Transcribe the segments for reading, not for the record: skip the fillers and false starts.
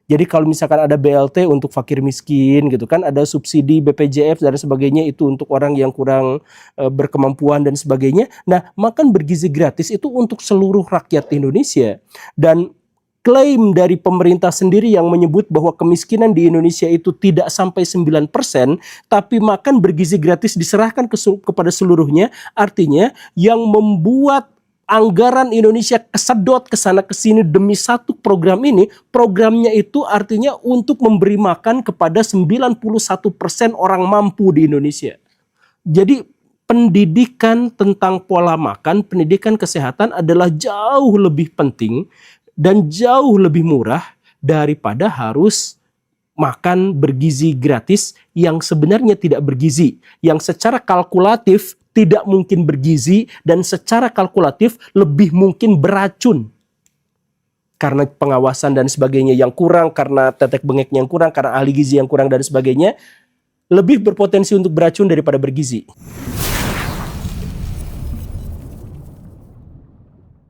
Jadi kalau misalkan ada BLT untuk fakir miskin gitu kan, ada subsidi BPJS dan sebagainya itu untuk orang yang kurang berkemampuan dan sebagainya. Nah, makan bergizi gratis itu untuk seluruh rakyat Indonesia. Dan klaim dari pemerintah sendiri yang menyebut bahwa kemiskinan di Indonesia itu tidak sampai 9%, tapi makan bergizi gratis diserahkan kepada seluruhnya, artinya yang membuat anggaran Indonesia kesedot ke sana ke sini demi satu program ini, programnya itu artinya untuk memberi makan kepada 91% orang mampu di Indonesia. Jadi pendidikan tentang pola makan, pendidikan kesehatan adalah jauh lebih penting dan jauh lebih murah daripada harus makan bergizi gratis yang sebenarnya tidak bergizi, yang secara kalkulatif tidak mungkin bergizi dan secara kalkulatif lebih mungkin beracun. Karena pengawasan dan sebagainya yang kurang, karena tetek bengeknya yang kurang, karena ahli gizi yang kurang dan sebagainya, lebih berpotensi untuk beracun daripada bergizi.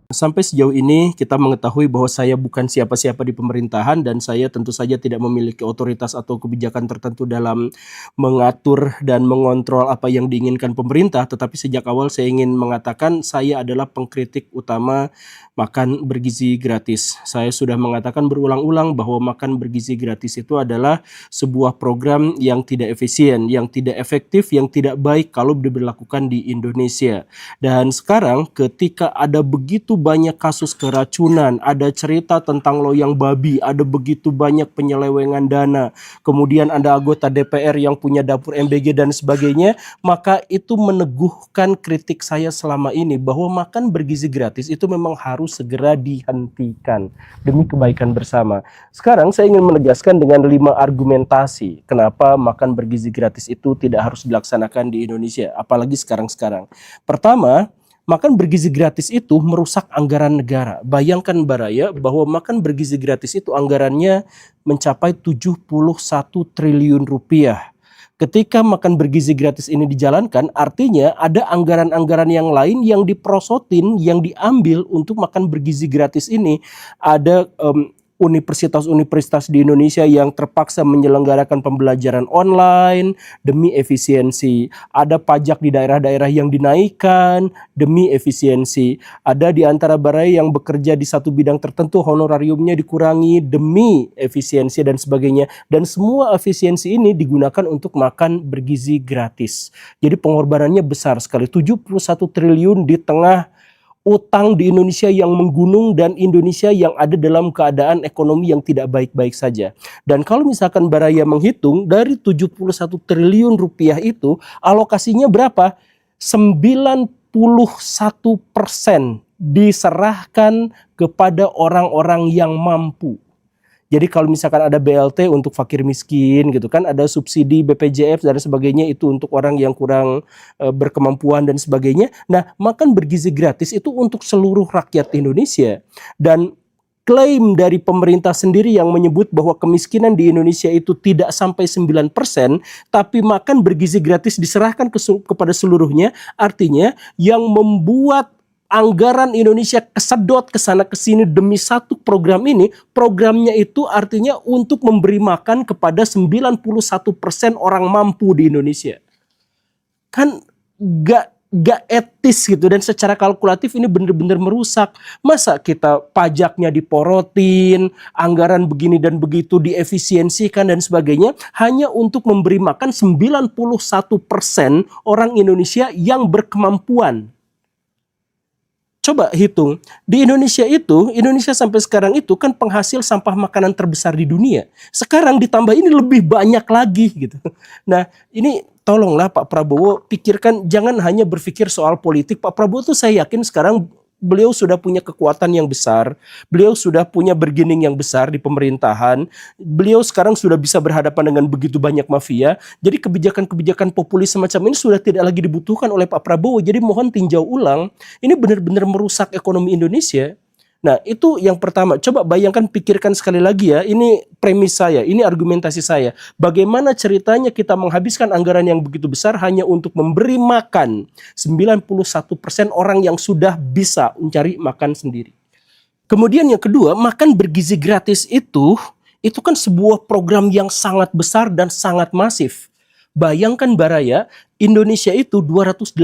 Sampai sejauh ini kita mengetahui bahwa saya bukan siapa-siapa di pemerintahan dan saya tentu saja tidak memiliki otoritas atau kebijakan tertentu dalam mengatur dan mengontrol apa yang diinginkan pemerintah. Tetapi sejak awal saya ingin mengatakan saya adalah pengkritik utama makan bergizi gratis. Saya sudah mengatakan berulang-ulang bahwa makan bergizi gratis itu adalah sebuah program yang tidak efisien, yang tidak efektif, yang tidak baik kalau diberlakukan di Indonesia. Dan sekarang ketika ada begitu banyak kasus keracunan, ada cerita tentang loyang babi, ada begitu banyak penyelewengan dana, kemudian ada anggota DPR yang punya dapur MBG dan sebagainya, maka itu meneguhkan kritik saya selama ini bahwa makan bergizi gratis itu memang harus segera dihentikan demi kebaikan bersama. Sekarang saya ingin menegaskan dengan 5 argumentasi kenapa makan bergizi gratis itu tidak harus dilaksanakan di Indonesia, apalagi sekarang-sekarang. Pertama, makan bergizi gratis itu merusak anggaran negara. Bayangkan Baraya bahwa makan bergizi gratis itu anggarannya mencapai 71 triliun rupiah. Ketika makan bergizi gratis ini dijalankan, artinya ada anggaran-anggaran yang lain yang diprosotin, yang diambil untuk makan bergizi gratis ini. Ada universitas-universitas di Indonesia yang terpaksa menyelenggarakan pembelajaran online demi efisiensi. Ada pajak di daerah-daerah yang dinaikkan demi efisiensi. Ada di antara Baraya yang bekerja di satu bidang tertentu, honorariumnya dikurangi demi efisiensi dan sebagainya. Dan semua efisiensi ini digunakan untuk makan bergizi gratis. Jadi pengorbanannya besar sekali, 71 triliun di tengah utang di Indonesia yang menggunung dan Indonesia yang ada dalam keadaan ekonomi yang tidak baik-baik saja. Dan kalau misalkan Baraya menghitung dari 71 triliun rupiah itu alokasinya berapa? 91% diserahkan kepada orang-orang yang mampu. Jadi kalau misalkan ada BLT untuk fakir miskin gitu kan, ada subsidi BPJS dan sebagainya itu untuk orang yang kurang berkemampuan dan sebagainya. Nah, makan bergizi gratis itu untuk seluruh rakyat Indonesia. Dan klaim dari pemerintah sendiri yang menyebut bahwa kemiskinan di Indonesia itu tidak sampai 9%, tapi makan bergizi gratis diserahkan kepada seluruhnya, artinya yang membuat anggaran Indonesia kesedot ke sana ke sini demi satu program ini, programnya itu artinya untuk memberi makan kepada 91% orang mampu di Indonesia. Kan gak etis gitu, dan secara kalkulatif ini benar-benar merusak. Masa kita pajaknya diporotin, anggaran begini dan begitu diefisiensikan dan sebagainya hanya untuk memberi makan 91% orang Indonesia yang berkemampuan. Coba hitung, di Indonesia sampai sekarang itu kan penghasil sampah makanan terbesar di dunia. Sekarang ditambah ini lebih banyak lagi gitu. Nah, ini tolonglah Pak Prabowo pikirkan, jangan hanya berpikir soal politik. Pak Prabowo tuh saya yakin sekarang beliau sudah punya kekuatan yang besar, beliau sudah punya bargaining yang besar di pemerintahan, beliau sekarang sudah bisa berhadapan dengan begitu banyak mafia. Jadi kebijakan-kebijakan populis semacam ini sudah tidak lagi dibutuhkan oleh Pak Prabowo. Jadi mohon tinjau ulang, ini benar-benar merusak ekonomi Indonesia. Nah, itu yang pertama. Coba bayangkan, pikirkan sekali lagi ya. Ini premis saya, ini argumentasi saya. Bagaimana ceritanya kita menghabiskan anggaran yang begitu besar hanya untuk memberi makan 91% orang yang sudah bisa mencari makan sendiri. Kemudian yang kedua, makan bergizi gratis itu Itu kan sebuah program yang sangat besar dan sangat masif. Bayangkan Baraya, Indonesia itu 280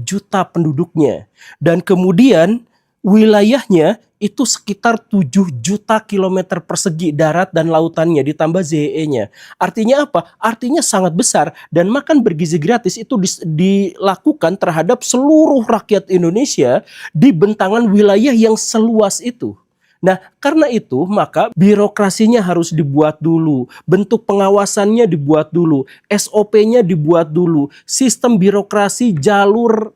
juta penduduknya. Dan kemudian wilayahnya itu sekitar 7 juta kilometer persegi darat dan lautannya ditambah ZEE-nya. Artinya apa? Artinya sangat besar, dan makan bergizi gratis itu dilakukan terhadap seluruh rakyat Indonesia di bentangan wilayah yang seluas itu. Nah, karena itu maka birokrasinya harus dibuat dulu, bentuk pengawasannya dibuat dulu, SOP-nya dibuat dulu, sistem birokrasi, jalur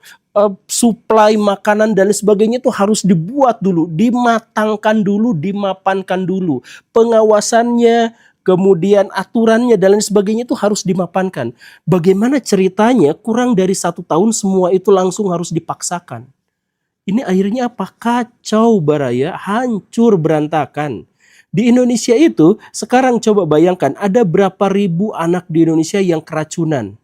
suplai makanan dan sebagainya itu harus dibuat dulu, dimatangkan dulu, dimapankan dulu. Pengawasannya, kemudian aturannya dan lain sebagainya itu harus dimapankan. Bagaimana ceritanya kurang dari 1 tahun semua itu langsung harus dipaksakan? Ini akhirnya apa? Kacau Baraya, hancur berantakan. Di Indonesia itu sekarang coba bayangkan ada berapa ribu anak di Indonesia yang keracunan.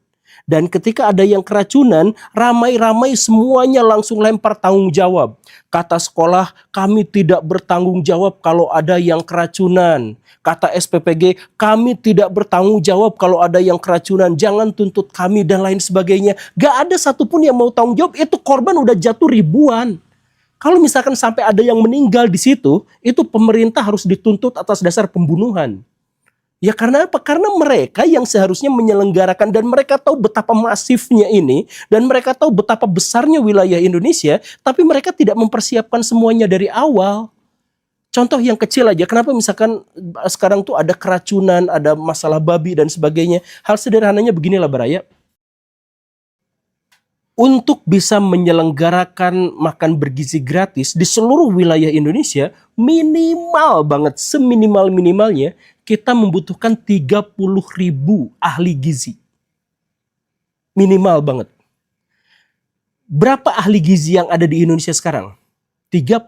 Dan ketika ada yang keracunan, ramai-ramai semuanya langsung lempar tanggung jawab. Kata sekolah, kami tidak bertanggung jawab kalau ada yang keracunan. Kata SPPG, kami tidak bertanggung jawab kalau ada yang keracunan. Jangan tuntut kami dan lain sebagainya. Gak ada satupun yang mau tanggung jawab, itu korban udah jatuh ribuan. Kalau misalkan sampai ada yang meninggal di situ, itu pemerintah harus dituntut atas dasar pembunuhan. Ya karena apa? Karena mereka yang seharusnya menyelenggarakan, dan mereka tahu betapa masifnya ini, dan mereka tahu betapa besarnya wilayah Indonesia, tapi mereka tidak mempersiapkan semuanya dari awal. Contoh yang kecil aja, kenapa misalkan sekarang tuh ada keracunan, ada masalah babi dan sebagainya. Hal sederhananya beginilah Baraya. Untuk bisa menyelenggarakan makan bergizi gratis di seluruh wilayah Indonesia, minimal banget, seminimal-minimalnya, kita membutuhkan 30.000 ahli gizi. Minimal banget. Berapa ahli gizi yang ada di Indonesia sekarang? 35.000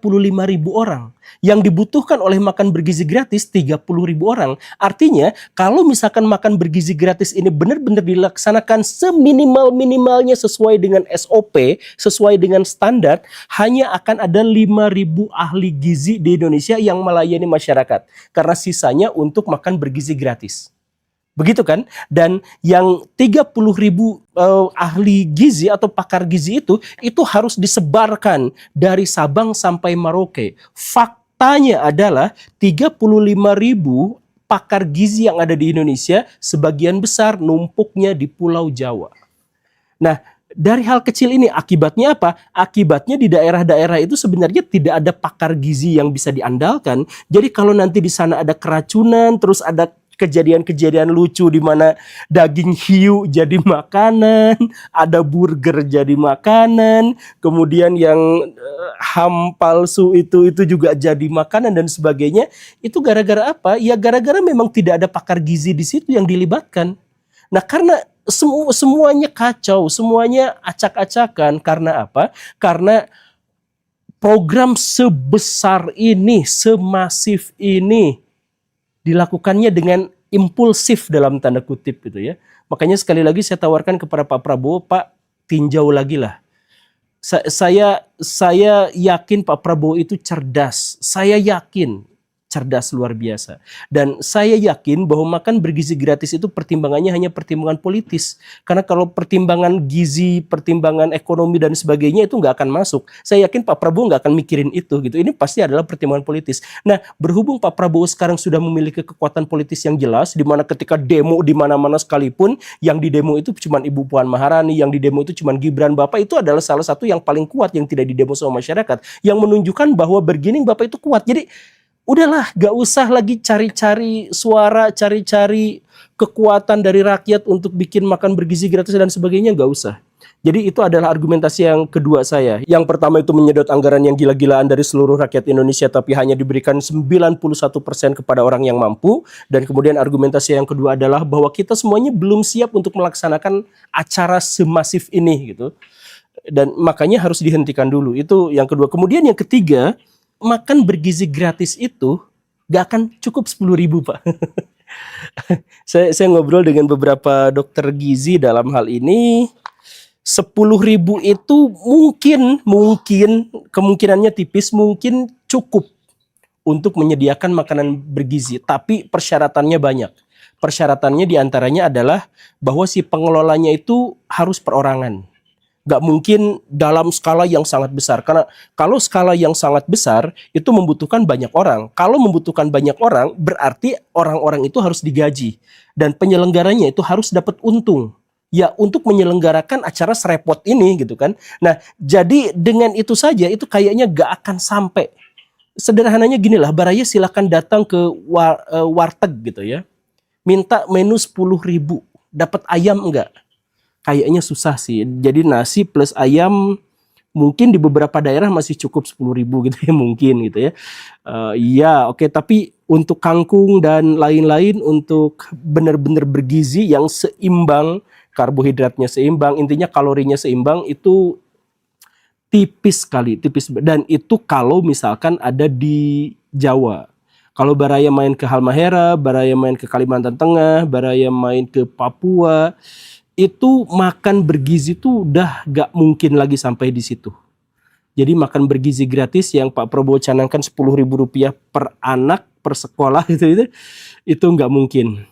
orang. Yang dibutuhkan oleh makan bergizi gratis 30.000 orang. Artinya kalau misalkan makan bergizi gratis ini benar-benar dilaksanakan seminimal-minimalnya sesuai dengan SOP, sesuai dengan standar, hanya akan ada 5.000 ahli gizi di Indonesia yang melayani masyarakat. Karena sisanya untuk makan bergizi gratis. Begitu kan? Dan yang 30.000 ahli gizi atau pakar gizi itu harus disebarkan dari Sabang sampai Merauke. Faktanya adalah 35.000 pakar gizi yang ada di Indonesia sebagian besar numpuknya di Pulau Jawa. Nah, dari hal kecil ini akibatnya apa? Akibatnya di daerah-daerah itu sebenarnya tidak ada pakar gizi yang bisa diandalkan. Jadi kalau nanti di sana ada keracunan, terus ada kejadian-kejadian lucu di mana daging hiu jadi makanan, ada burger jadi makanan, kemudian yang ham palsu itu juga jadi makanan dan sebagainya. Itu gara-gara apa? Ya gara-gara memang tidak ada pakar gizi di situ yang dilibatkan. Nah, karena semuanya kacau, semuanya acak-acakan. Karena apa? Karena program sebesar ini, semasif ini dilakukannya dengan impulsif dalam tanda kutip gitu ya. Makanya sekali lagi saya tawarkan kepada Pak Prabowo, Pak, tinjau lagi lah. Saya yakin Pak Prabowo itu cerdas. Saya yakin cerdas luar biasa. Dan saya yakin bahwa makan bergizi gratis itu pertimbangannya hanya pertimbangan politis. Karena kalau pertimbangan gizi, pertimbangan ekonomi dan sebagainya itu nggak akan masuk. Saya yakin Pak Prabowo nggak akan mikirin itu gitu. Ini pasti adalah pertimbangan politis. Nah, berhubung Pak Prabowo sekarang sudah memiliki kekuatan politis yang jelas, di mana ketika demo di mana-mana sekalipun, yang di demo itu cuma Ibu Puan Maharani, yang di demo itu cuma Gibran Bapak, itu adalah salah satu yang paling kuat yang tidak didemo sama masyarakat, yang menunjukkan bahwa bergining Bapak itu kuat. Jadi udahlah, gak usah lagi cari-cari suara, cari-cari kekuatan dari rakyat untuk bikin makan bergizi gratis dan sebagainya, gak usah. Jadi itu adalah argumentasi yang kedua saya. Yang pertama itu menyedot anggaran yang gila-gilaan dari seluruh rakyat Indonesia, tapi hanya diberikan 91% kepada orang yang mampu. Dan kemudian argumentasi yang kedua adalah bahwa kita semuanya belum siap untuk melaksanakan acara semasif ini gitu. Dan makanya harus dihentikan dulu. Itu yang kedua. Kemudian yang ketiga, makan bergizi gratis itu gak akan cukup 10.000 Pak. saya ngobrol dengan beberapa dokter gizi dalam hal ini. 10.000 itu mungkin kemungkinannya tipis, mungkin cukup untuk menyediakan makanan bergizi, tapi persyaratannya banyak. Persyaratannya diantaranya adalah bahwa si pengelolanya itu harus perorangan. Nggak mungkin dalam skala yang sangat besar, karena kalau skala yang sangat besar itu membutuhkan banyak orang. Kalau membutuhkan banyak orang, berarti orang-orang itu harus digaji dan penyelenggaranya itu harus dapat untung ya untuk menyelenggarakan acara serepot ini gitu kan. Nah, jadi dengan itu saja itu kayaknya nggak akan sampai. Sederhananya gini lah, Baraya silakan datang ke warteg gitu ya, minta menu 10.000, dapat ayam enggak? Kayaknya susah sih. Jadi nasi plus ayam mungkin di beberapa daerah masih cukup 10.000 gitu ya, mungkin gitu ya. Iya, oke. Tapi untuk kangkung dan lain-lain, untuk benar-benar bergizi yang seimbang, karbohidratnya seimbang, intinya kalorinya seimbang, itu tipis sekali, tipis. Dan itu kalau misalkan ada di Jawa. Kalau Baraya main ke Halmahera, Baraya main ke Kalimantan Tengah, Baraya main ke Papua, itu makan bergizi tuh udah gak mungkin lagi sampai di situ. Jadi makan bergizi gratis yang Pak Prabowo canangkan Rp10.000 per anak per sekolah itu nggak mungkin.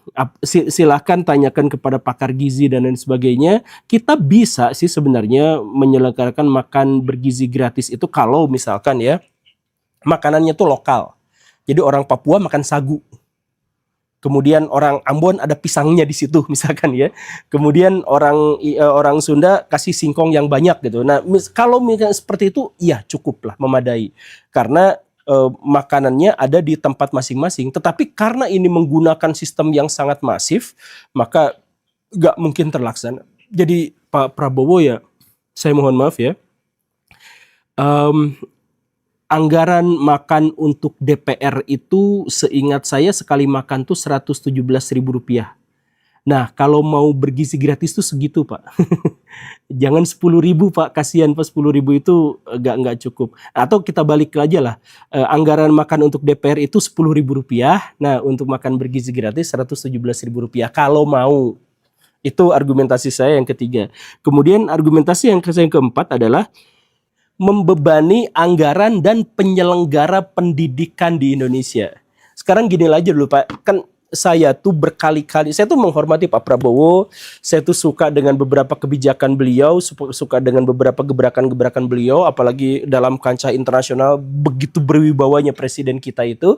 Silahkan tanyakan kepada pakar gizi dan lain sebagainya. Kita bisa sih sebenarnya menyelenggarakan makan bergizi gratis itu kalau misalkan ya makanannya tuh lokal. Jadi orang Papua makan sagu. Kemudian orang Ambon ada pisangnya di situ misalkan ya. Kemudian orang Sunda kasih singkong yang banyak gitu. Nah, kalau misalnya seperti itu, ya cukup lah, memadai. Karena makanannya ada di tempat masing-masing. Tetapi karena ini menggunakan sistem yang sangat masif, maka nggak mungkin terlaksana. Jadi Pak Prabowo ya, saya mohon maaf ya, anggaran makan untuk DPR itu seingat saya sekali makan tuh Rp117.000. Nah, kalau mau bergizi gratis tuh segitu, Pak. Jangan 10.000, Pak. Kasihan Pak, 10.000 itu nggak cukup. Atau kita balik aja lah. Anggaran makan untuk DPR itu Rp10.000. Nah, untuk makan bergizi gratis Rp117.000 kalau mau. Itu argumentasi saya yang ketiga. Kemudian argumentasi yang keempat adalah membebani anggaran dan penyelenggara pendidikan di Indonesia. Sekarang gini aja dulu Pak, kan saya tuh berkali-kali, saya tuh menghormati Pak Prabowo, saya tuh suka dengan beberapa kebijakan beliau, suka dengan beberapa gebrakan-gebrakan beliau, apalagi dalam kancah internasional begitu berwibawanya presiden kita itu.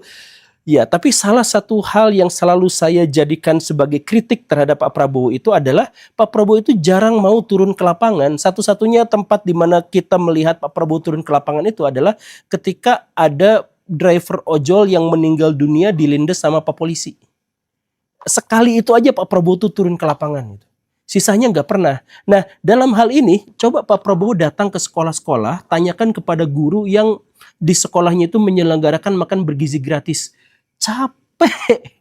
Ya, tapi salah satu hal yang selalu saya jadikan sebagai kritik terhadap Pak Prabowo itu adalah Pak Prabowo itu jarang mau turun ke lapangan. Satu-satunya tempat di mana kita melihat Pak Prabowo turun ke lapangan itu adalah ketika ada driver ojol yang meninggal dunia dilindas sama Pak polisi. Sekali itu aja Pak Prabowo tuh turun ke lapangan. Sisanya nggak pernah. Nah, dalam hal ini coba Pak Prabowo datang ke sekolah-sekolah, tanyakan kepada guru yang di sekolahnya itu menyelenggarakan makan bergizi gratis. Capek,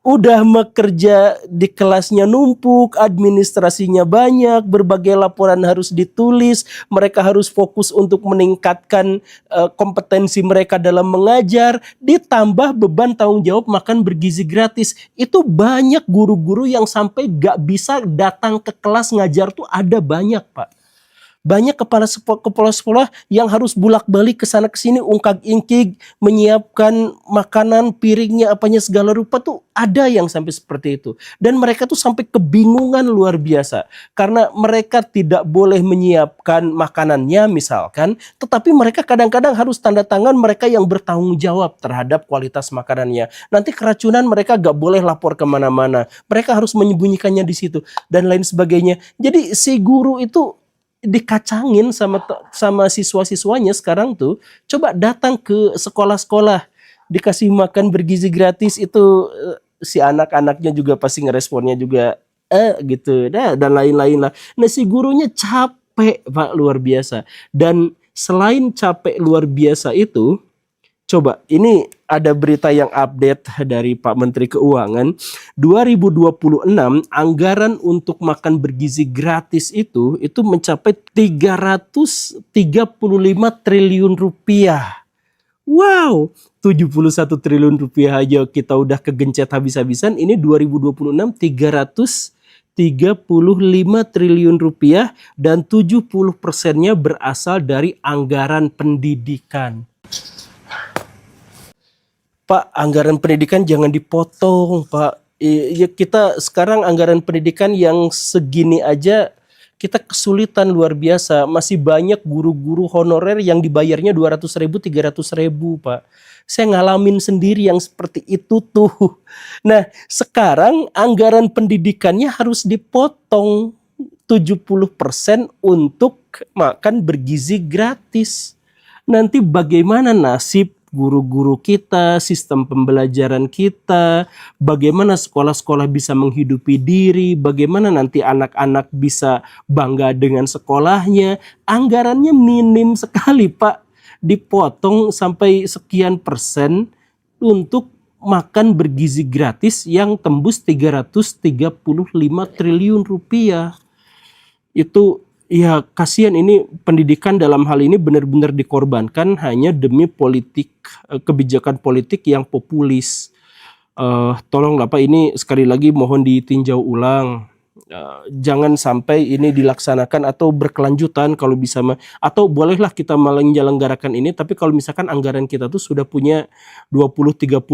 udah bekerja di kelasnya numpuk, administrasinya banyak, berbagai laporan harus ditulis, mereka harus fokus untuk meningkatkan kompetensi mereka dalam mengajar, ditambah beban tanggung jawab makan bergizi gratis. Itu banyak guru-guru yang sampai gak bisa datang ke kelas ngajar tuh ada banyak Pak. Banyak kepala sekolah yang harus bolak-balik ke sana ke sini ungkag-ingkig menyiapkan makanan, piringnya, apanya segala rupa tuh ada yang sampai seperti itu. Dan mereka tuh sampai kebingungan luar biasa karena mereka tidak boleh menyiapkan makanannya misalkan, tetapi mereka kadang-kadang harus tanda tangan mereka yang bertanggung jawab terhadap kualitas makanannya. Nanti keracunan mereka gak boleh lapor kemana-mana. Mereka harus menyembunyikannya di situ dan lain sebagainya. Jadi si guru itu dikacangin sama siswa-siswanya sekarang tuh. Coba datang ke sekolah-sekolah, dikasih makan bergizi gratis itu si anak-anaknya juga pasti ngeresponnya juga gitu dan lain-lain lah. Nah si gurunya capek Pak, luar biasa. Dan selain capek luar biasa itu, coba ini ada berita yang update dari Pak Menteri Keuangan. 2026 anggaran untuk makan bergizi gratis itu mencapai 335 triliun rupiah. Wow, 71 triliun rupiah aja kita udah kegencet habis-habisan. Ini 2026 335 triliun rupiah dan 70%-nya berasal dari anggaran pendidikan. Pak, anggaran pendidikan jangan dipotong, Pak. Ya kita sekarang anggaran pendidikan yang segini aja kita kesulitan luar biasa. Masih banyak guru-guru honorer yang dibayarnya 200.000, 300.000, Pak. Saya ngalamin sendiri yang seperti itu tuh. Nah, sekarang anggaran pendidikannya harus dipotong 70% untuk makan bergizi gratis. Nanti bagaimana nasib guru-guru kita, sistem pembelajaran kita, bagaimana sekolah-sekolah bisa menghidupi diri, bagaimana nanti anak-anak bisa bangga dengan sekolahnya. Anggarannya minim sekali, Pak. Dipotong sampai sekian persen untuk makan bergizi gratis yang tembus 335 triliun rupiah. Itu ya kasihan, ini pendidikan dalam hal ini benar-benar dikorbankan hanya demi politik, kebijakan politik yang populis. Tolonglah Pak, ini sekali lagi mohon ditinjau ulang. Jangan sampai ini dilaksanakan atau berkelanjutan kalau bisa, atau bolehlah kita menyelenggarakan ini, tapi kalau misalkan anggaran kita tuh sudah punya 20-30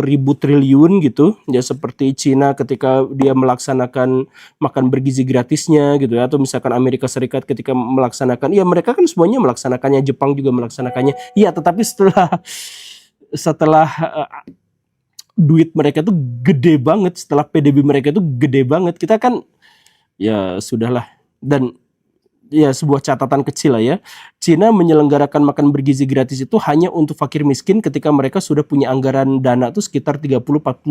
ribu triliun gitu ya, seperti Cina ketika dia melaksanakan makan bergizi gratisnya gitu ya, atau misalkan Amerika Serikat ketika melaksanakan, ya mereka kan semuanya melaksanakannya, Jepang juga melaksanakannya, ya tetapi setelah duit mereka tuh gede banget, setelah PDB mereka tuh gede banget, kita kan ya sudahlah. Dan ya sebuah catatan kecil lah ya, Cina menyelenggarakan makan bergizi gratis itu hanya untuk fakir miskin ketika mereka sudah punya anggaran dana tuh sekitar 30-40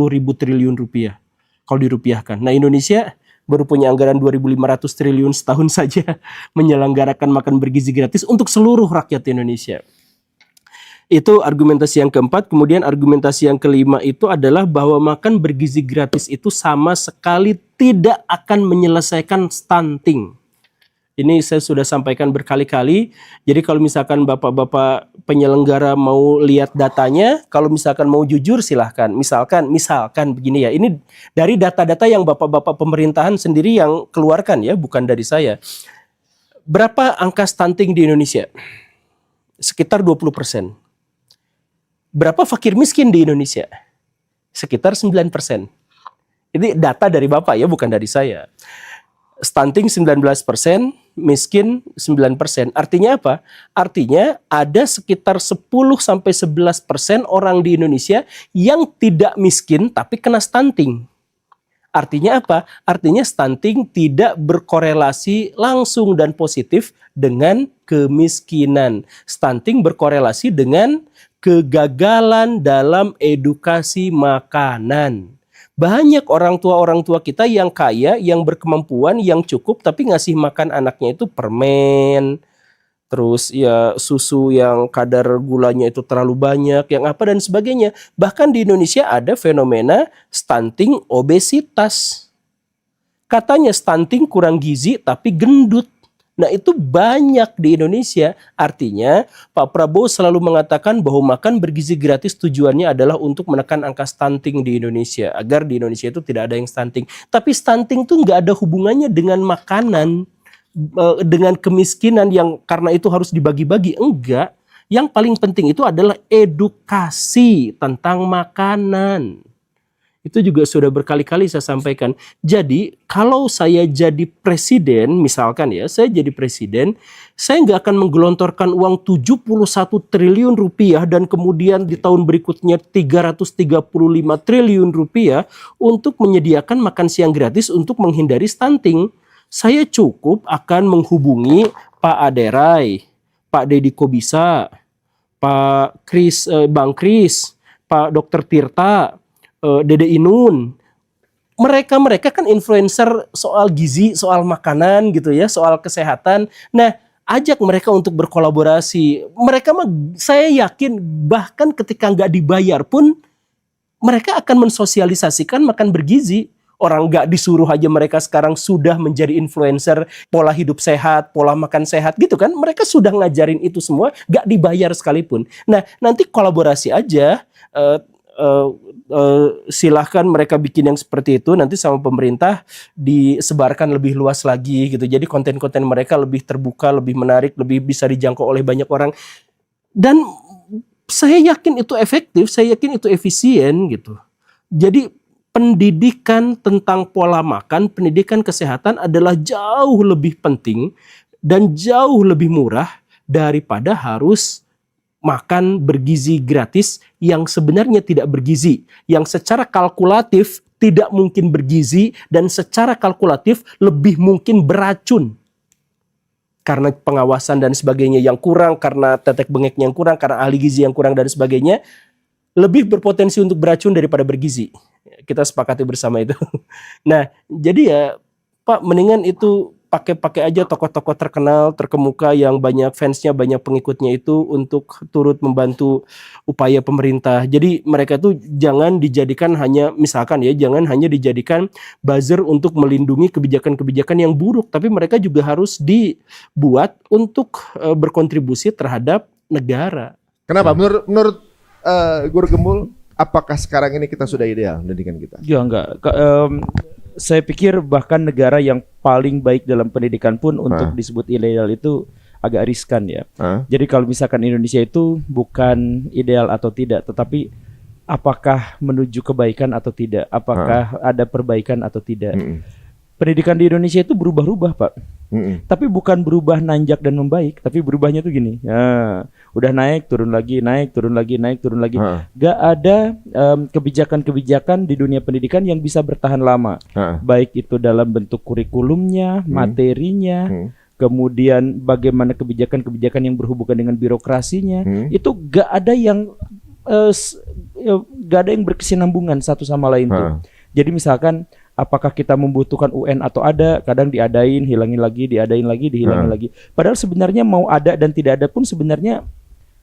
ribu triliun rupiah kalau dirupiahkan. Nah, Indonesia baru punya anggaran 2.500 triliun setahun saja menyelenggarakan makan bergizi gratis untuk seluruh rakyat Indonesia. Itu argumentasi yang keempat. Kemudian argumentasi yang kelima itu adalah bahwa makan bergizi gratis itu sama sekali tidak akan menyelesaikan stunting. Ini saya sudah sampaikan berkali-kali. Jadi kalau misalkan bapak-bapak penyelenggara mau lihat datanya, kalau misalkan mau jujur silahkan. Misalkan begini ya, ini dari data-data yang bapak-bapak pemerintahan sendiri yang keluarkan ya, bukan dari saya. Berapa angka stunting di Indonesia? Sekitar 20%. Berapa fakir miskin di Indonesia? Sekitar 9%. Ini data dari Bapak ya, bukan dari saya. Stunting 19%, miskin 9%. Artinya apa? Artinya ada sekitar 10-11% orang di Indonesia yang tidak miskin tapi kena stunting. Artinya apa? Artinya stunting tidak berkorelasi langsung dan positif dengan kemiskinan. Stunting berkorelasi dengan kegagalan dalam edukasi makanan. Banyak orang tua kita yang kaya, yang berkemampuan, yang cukup, tapi ngasih makan anaknya itu permen, terus ya susu yang kadar gulanya itu terlalu banyak, yang apa dan sebagainya. Bahkan di Indonesia ada fenomena stunting obesitas. Katanya stunting kurang gizi tapi gendut. Nah, itu banyak di Indonesia. Artinya Pak Prabowo selalu mengatakan bahwa makan bergizi gratis tujuannya adalah untuk menekan angka stunting di Indonesia, agar di Indonesia itu tidak ada yang stunting. Tapi stunting tuh nggak ada hubungannya dengan makanan, dengan kemiskinan yang karena itu harus dibagi-bagi. Enggak. Yang paling penting itu adalah edukasi tentang makanan. Itu juga sudah berkali-kali saya sampaikan. Jadi kalau saya jadi presiden, misalkan ya, saya jadi presiden, saya nggak akan menggelontorkan uang 71 triliun rupiah dan kemudian di tahun berikutnya 335 triliun rupiah untuk menyediakan makan siang gratis untuk menghindari stunting. Saya cukup akan menghubungi Pak Aderai, Pak Deddy Kobisa, Pak Kris, Bang Kris, Pak Dr. Tirta, Dede Inun. Mereka kan influencer soal gizi, soal makanan gitu ya, soal kesehatan. Nah, ajak mereka untuk berkolaborasi. Mereka mah saya yakin bahkan ketika nggak dibayar pun mereka akan mensosialisasikan makan bergizi. Orang nggak disuruh aja mereka sekarang sudah menjadi influencer pola hidup sehat, pola makan sehat gitu kan. Mereka sudah ngajarin itu semua, nggak dibayar sekalipun. Nah, nanti kolaborasi aja. Silahkan mereka bikin yang seperti itu, nanti sama pemerintah disebarkan lebih luas lagi gitu. Jadi konten-konten mereka lebih terbuka, lebih menarik, lebih bisa dijangkau oleh banyak orang. Dan saya yakin itu efektif, saya yakin itu efisien gitu. Jadi pendidikan tentang pola makan, pendidikan kesehatan adalah jauh lebih penting dan jauh lebih murah daripada harus makan bergizi gratis yang sebenarnya tidak bergizi, yang secara kalkulatif tidak mungkin bergizi dan secara kalkulatif lebih mungkin beracun. Karena pengawasan dan sebagainya yang kurang, karena tetek bengeknya yang kurang, karena ahli gizi yang kurang dan sebagainya, lebih berpotensi untuk beracun daripada bergizi. Kita sepakati bersama itu. Nah, jadi ya Pak, mendingan itu pakai aja tokoh-tokoh terkenal, terkemuka yang banyak fansnya, banyak pengikutnya itu untuk turut membantu upaya pemerintah. Jadi mereka tuh jangan dijadikan hanya, misalkan ya, jangan hanya dijadikan buzzer untuk melindungi kebijakan-kebijakan yang buruk, tapi mereka juga harus dibuat untuk berkontribusi terhadap negara. Kenapa? Menurut Guru Gembul, apakah sekarang ini kita sudah ideal pendidikan kita? Ya enggak. Saya pikir bahkan negara yang paling baik dalam pendidikan pun untuk disebut ideal itu agak riskan ya. Jadi kalau misalkan Indonesia itu bukan ideal atau tidak, tetapi apakah menuju kebaikan atau tidak, apakah ada perbaikan atau tidak. Pendidikan di Indonesia itu berubah-ubah Pak. Tapi bukan berubah nanjak dan membaik, tapi berubahnya tuh gini. Udah naik, turun lagi, naik, turun lagi, naik, turun lagi. Gak ada kebijakan-kebijakan di dunia pendidikan yang bisa bertahan lama. Baik itu dalam bentuk kurikulumnya, materinya, kemudian bagaimana kebijakan-kebijakan yang berhubungan dengan birokrasinya. Itu gak ada yang berkesinambungan satu sama lain tuh. Jadi misalkan apakah kita membutuhkan UN atau ada, kadang diadain, hilangin lagi, diadain lagi, dihilangin lagi. Padahal sebenarnya mau ada dan tidak ada pun sebenarnya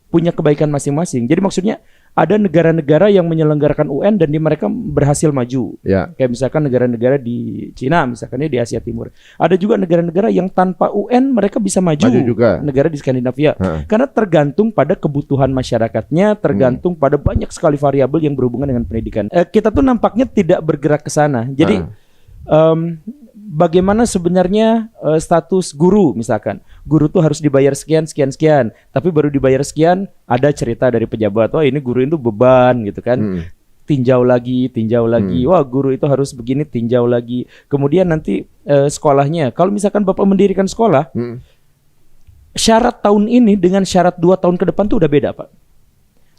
punya kebaikan masing-masing. Jadi maksudnya ada negara-negara yang menyelenggarakan UN dan mereka berhasil maju. Kayak misalkan negara-negara di Cina, misalkan di Asia Timur. Ada juga negara-negara yang tanpa UN mereka bisa maju juga. Negara di Skandinavia. Karena tergantung pada kebutuhan masyarakatnya, tergantung pada banyak sekali variabel yang berhubungan dengan pendidikan. Kita tuh nampaknya tidak bergerak ke sana. Jadi bagaimana sebenarnya status guru misalkan. Guru tuh harus dibayar sekian, sekian, sekian. Tapi baru dibayar sekian, ada cerita dari pejabat, wah ini guru itu beban gitu kan. Tinjau lagi. Wah guru itu harus begini, tinjau lagi. Kemudian nanti sekolahnya. Kalau misalkan Bapak mendirikan sekolah, syarat tahun ini dengan syarat 2 tahun ke depan tuh udah beda Pak.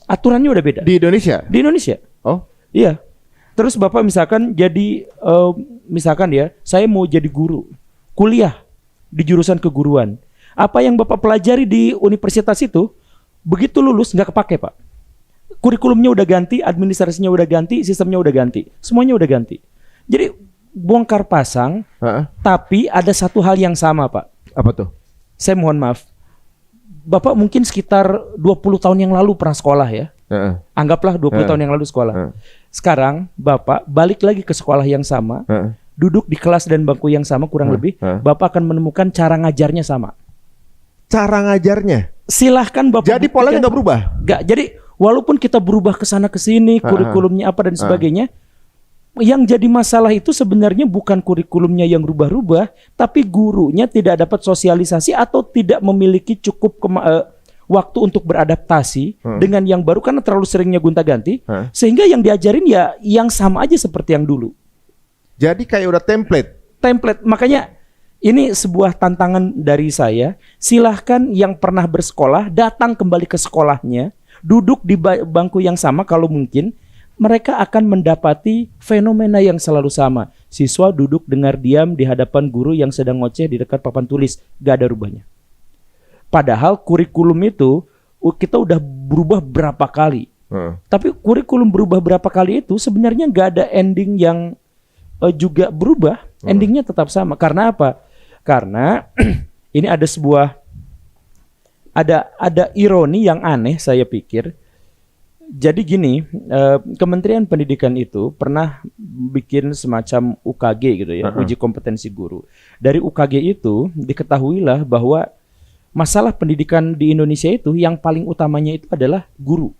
Aturannya udah beda. Di Indonesia? Di Indonesia. Oh? Iya. Terus Bapak misalkan jadi, misalkan ya, saya mau jadi guru, kuliah di jurusan keguruan. Apa yang Bapak pelajari di universitas itu, begitu lulus nggak kepake Pak. Kurikulumnya udah ganti, administrasinya udah ganti, sistemnya udah ganti, semuanya udah ganti. Jadi bongkar pasang, tapi ada satu hal yang sama Pak. Apa tuh? Saya mohon maaf, Bapak mungkin sekitar 20 tahun yang lalu pernah sekolah ya. Anggaplah 20 tahun yang lalu sekolah. Sekarang Bapak balik lagi ke sekolah yang sama, duduk di kelas dan bangku yang sama kurang lebih, Bapak akan menemukan cara ngajarnya sama. Cara ngajarnya? Silahkan Bapak. Jadi polanya nggak berubah? Nggak. Jadi walaupun kita berubah ke sana ke sini, kurikulumnya apa dan sebagainya, yang jadi masalah itu sebenarnya bukan kurikulumnya yang rubah-rubah, tapi gurunya tidak dapat sosialisasi atau tidak memiliki cukup waktu untuk beradaptasi dengan yang baru karena terlalu seringnya gonta-ganti, sehingga yang diajarin ya yang sama aja seperti yang dulu. Jadi kayak udah template. Makanya ini sebuah tantangan dari saya. Silahkan yang pernah bersekolah datang kembali ke sekolahnya, duduk di bangku yang sama kalau mungkin. Mereka akan mendapati fenomena yang selalu sama. Siswa duduk dengar diam di hadapan guru yang sedang ngoceh di dekat papan tulis. Gak ada rubahnya. Padahal kurikulum itu kita udah berubah berapa kali. Tapi kurikulum berubah berapa kali itu sebenarnya gak ada ending yang juga berubah. Endingnya tetap sama. Karena apa? Karena ini ada sebuah ada ironi yang aneh saya pikir. Jadi gini, Kementerian Pendidikan itu pernah bikin semacam UKG gitu ya, uji kompetensi guru. Dari UKG itu diketahuilah bahwa masalah pendidikan di Indonesia itu yang paling utamanya itu adalah guru.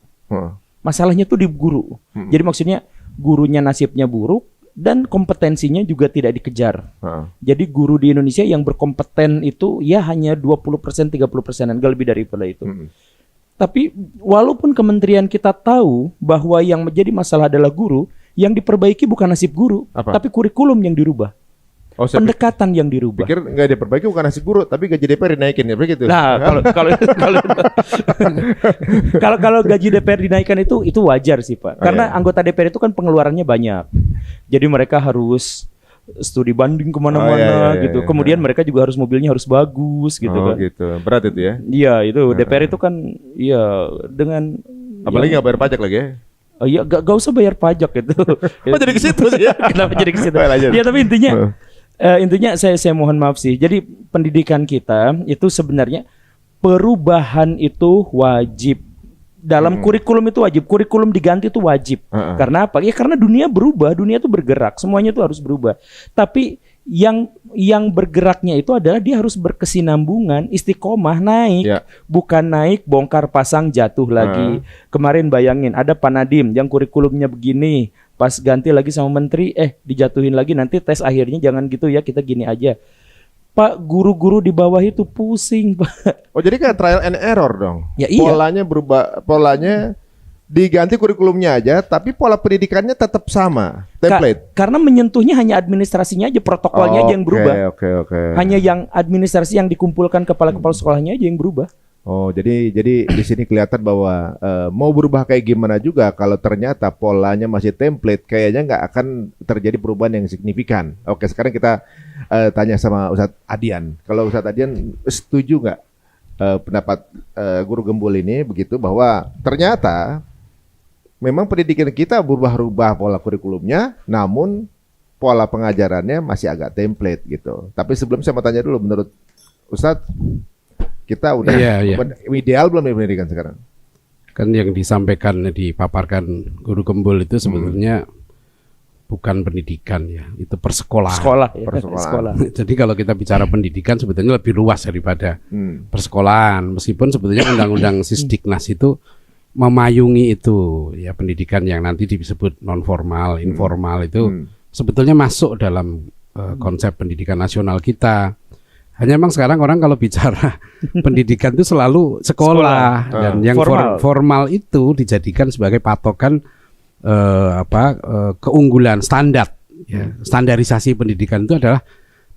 Masalahnya tuh di guru. Jadi maksudnya gurunya nasibnya buruk dan kompetensinya juga tidak dikejar. Jadi guru di Indonesia yang berkompeten itu ya hanya 20%, 30%, enggak lebih daripada itu. Tapi walaupun kementerian kita tahu bahwa yang menjadi masalah adalah guru, yang diperbaiki bukan nasib guru, tapi kurikulum yang dirubah. Pendekatan yang dirubah. Pikir nggak diperbaiki bukan nasib guru, tapi gaji DPR dinaikin ya begitu. Nah, kalau gaji DPR dinaikkan itu wajar sih Pak. Karena anggota DPR itu kan pengeluarannya banyak. Jadi mereka harus studi banding kemana-mana gitu. Kemudian mereka juga harus mobilnya harus bagus gitu kan. Gitu. Berat itu ya? Iya itu DPR itu kan iya dengan. Apalagi nggak bayar pajak lagi ya? Oh iya gak usah bayar pajak gitu. Oh jadi ke situ sih ya? Kenapa jadi ke situ? Ya tapi intinya saya mohon maaf sih. Jadi pendidikan kita itu sebenarnya perubahan itu wajib. Dalam kurikulum itu wajib. Kurikulum diganti itu wajib. Karena apa? Ya karena dunia berubah, dunia itu bergerak, semuanya itu harus berubah. Tapi yang bergeraknya itu adalah dia harus berkesinambungan, istiqomah naik, bukan naik bongkar pasang jatuh lagi. Kemarin bayangin ada Pak Nadiem yang kurikulumnya begini. Pas ganti lagi sama menteri, dijatuhin lagi, nanti tes akhirnya jangan gitu ya, kita gini aja. Pak, guru-guru di bawah itu pusing, Pak. Oh, jadi kayak trial and error dong. Ya iya. Polanya berubah, polanya diganti kurikulumnya aja, tapi pola pendidikannya tetap sama, template. Karena menyentuhnya hanya administrasinya aja, protokolnya aja yang berubah. Oke. Hanya yang administrasi yang dikumpulkan kepala-kepala sekolahnya aja yang berubah. Oh, jadi di sini kelihatan bahwa mau berubah kayak gimana juga kalau ternyata polanya masih template, kayaknya nggak akan terjadi perubahan yang signifikan. Oke, sekarang kita tanya sama Ustadz Adian. Kalau Ustadz Adian setuju nggak pendapat Guru Gembul ini begitu bahwa ternyata memang pendidikan kita berubah-ubah pola kurikulumnya, namun pola pengajarannya masih agak template gitu. Tapi sebelum saya mau tanya dulu, menurut Ustadz, kita udah ideal belum pendidikan sekarang? Kan yang disampaikan, dipaparkan Guru Gembul itu sebetulnya bukan pendidikan ya, itu persekolahan. Sekolah. Jadi kalau kita bicara pendidikan sebetulnya lebih luas daripada persekolahan. Meskipun sebetulnya Undang-Undang Sisdiknas itu memayungi itu ya, pendidikan yang nanti disebut non formal, informal itu sebetulnya masuk dalam konsep pendidikan nasional kita. Hanya memang sekarang orang kalau bicara pendidikan itu selalu sekolah. Dan yang formal itu dijadikan sebagai patokan keunggulan standar. Ya. Standarisasi pendidikan itu adalah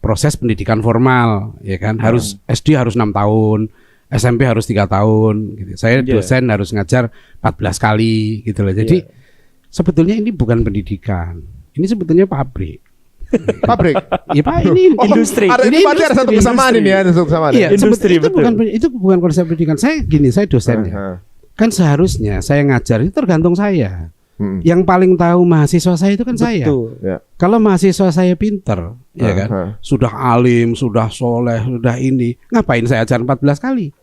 proses pendidikan formal, ya kan? Harus SD harus 6 tahun, SMP harus 3 tahun. Gitu. Saya dosen harus ngajar 14 kali, gitu loh. Jadi sebetulnya ini bukan pendidikan, ini sebetulnya pabrik. Pabrik. Ya Pak, ini industri. Ini berarti ada satu kesamaan ini ya, satu kesamaan. Iya, industri itu bukan konsep pendidikan. Saya dosen ya. Kan seharusnya saya ngajar itu tergantung saya. Yang paling tahu mahasiswa saya itu kan saya. Ya. Kalau mahasiswa saya pinter, ya kan, sudah alim, sudah soleh, sudah ini, ngapain saya ajar 14 kali?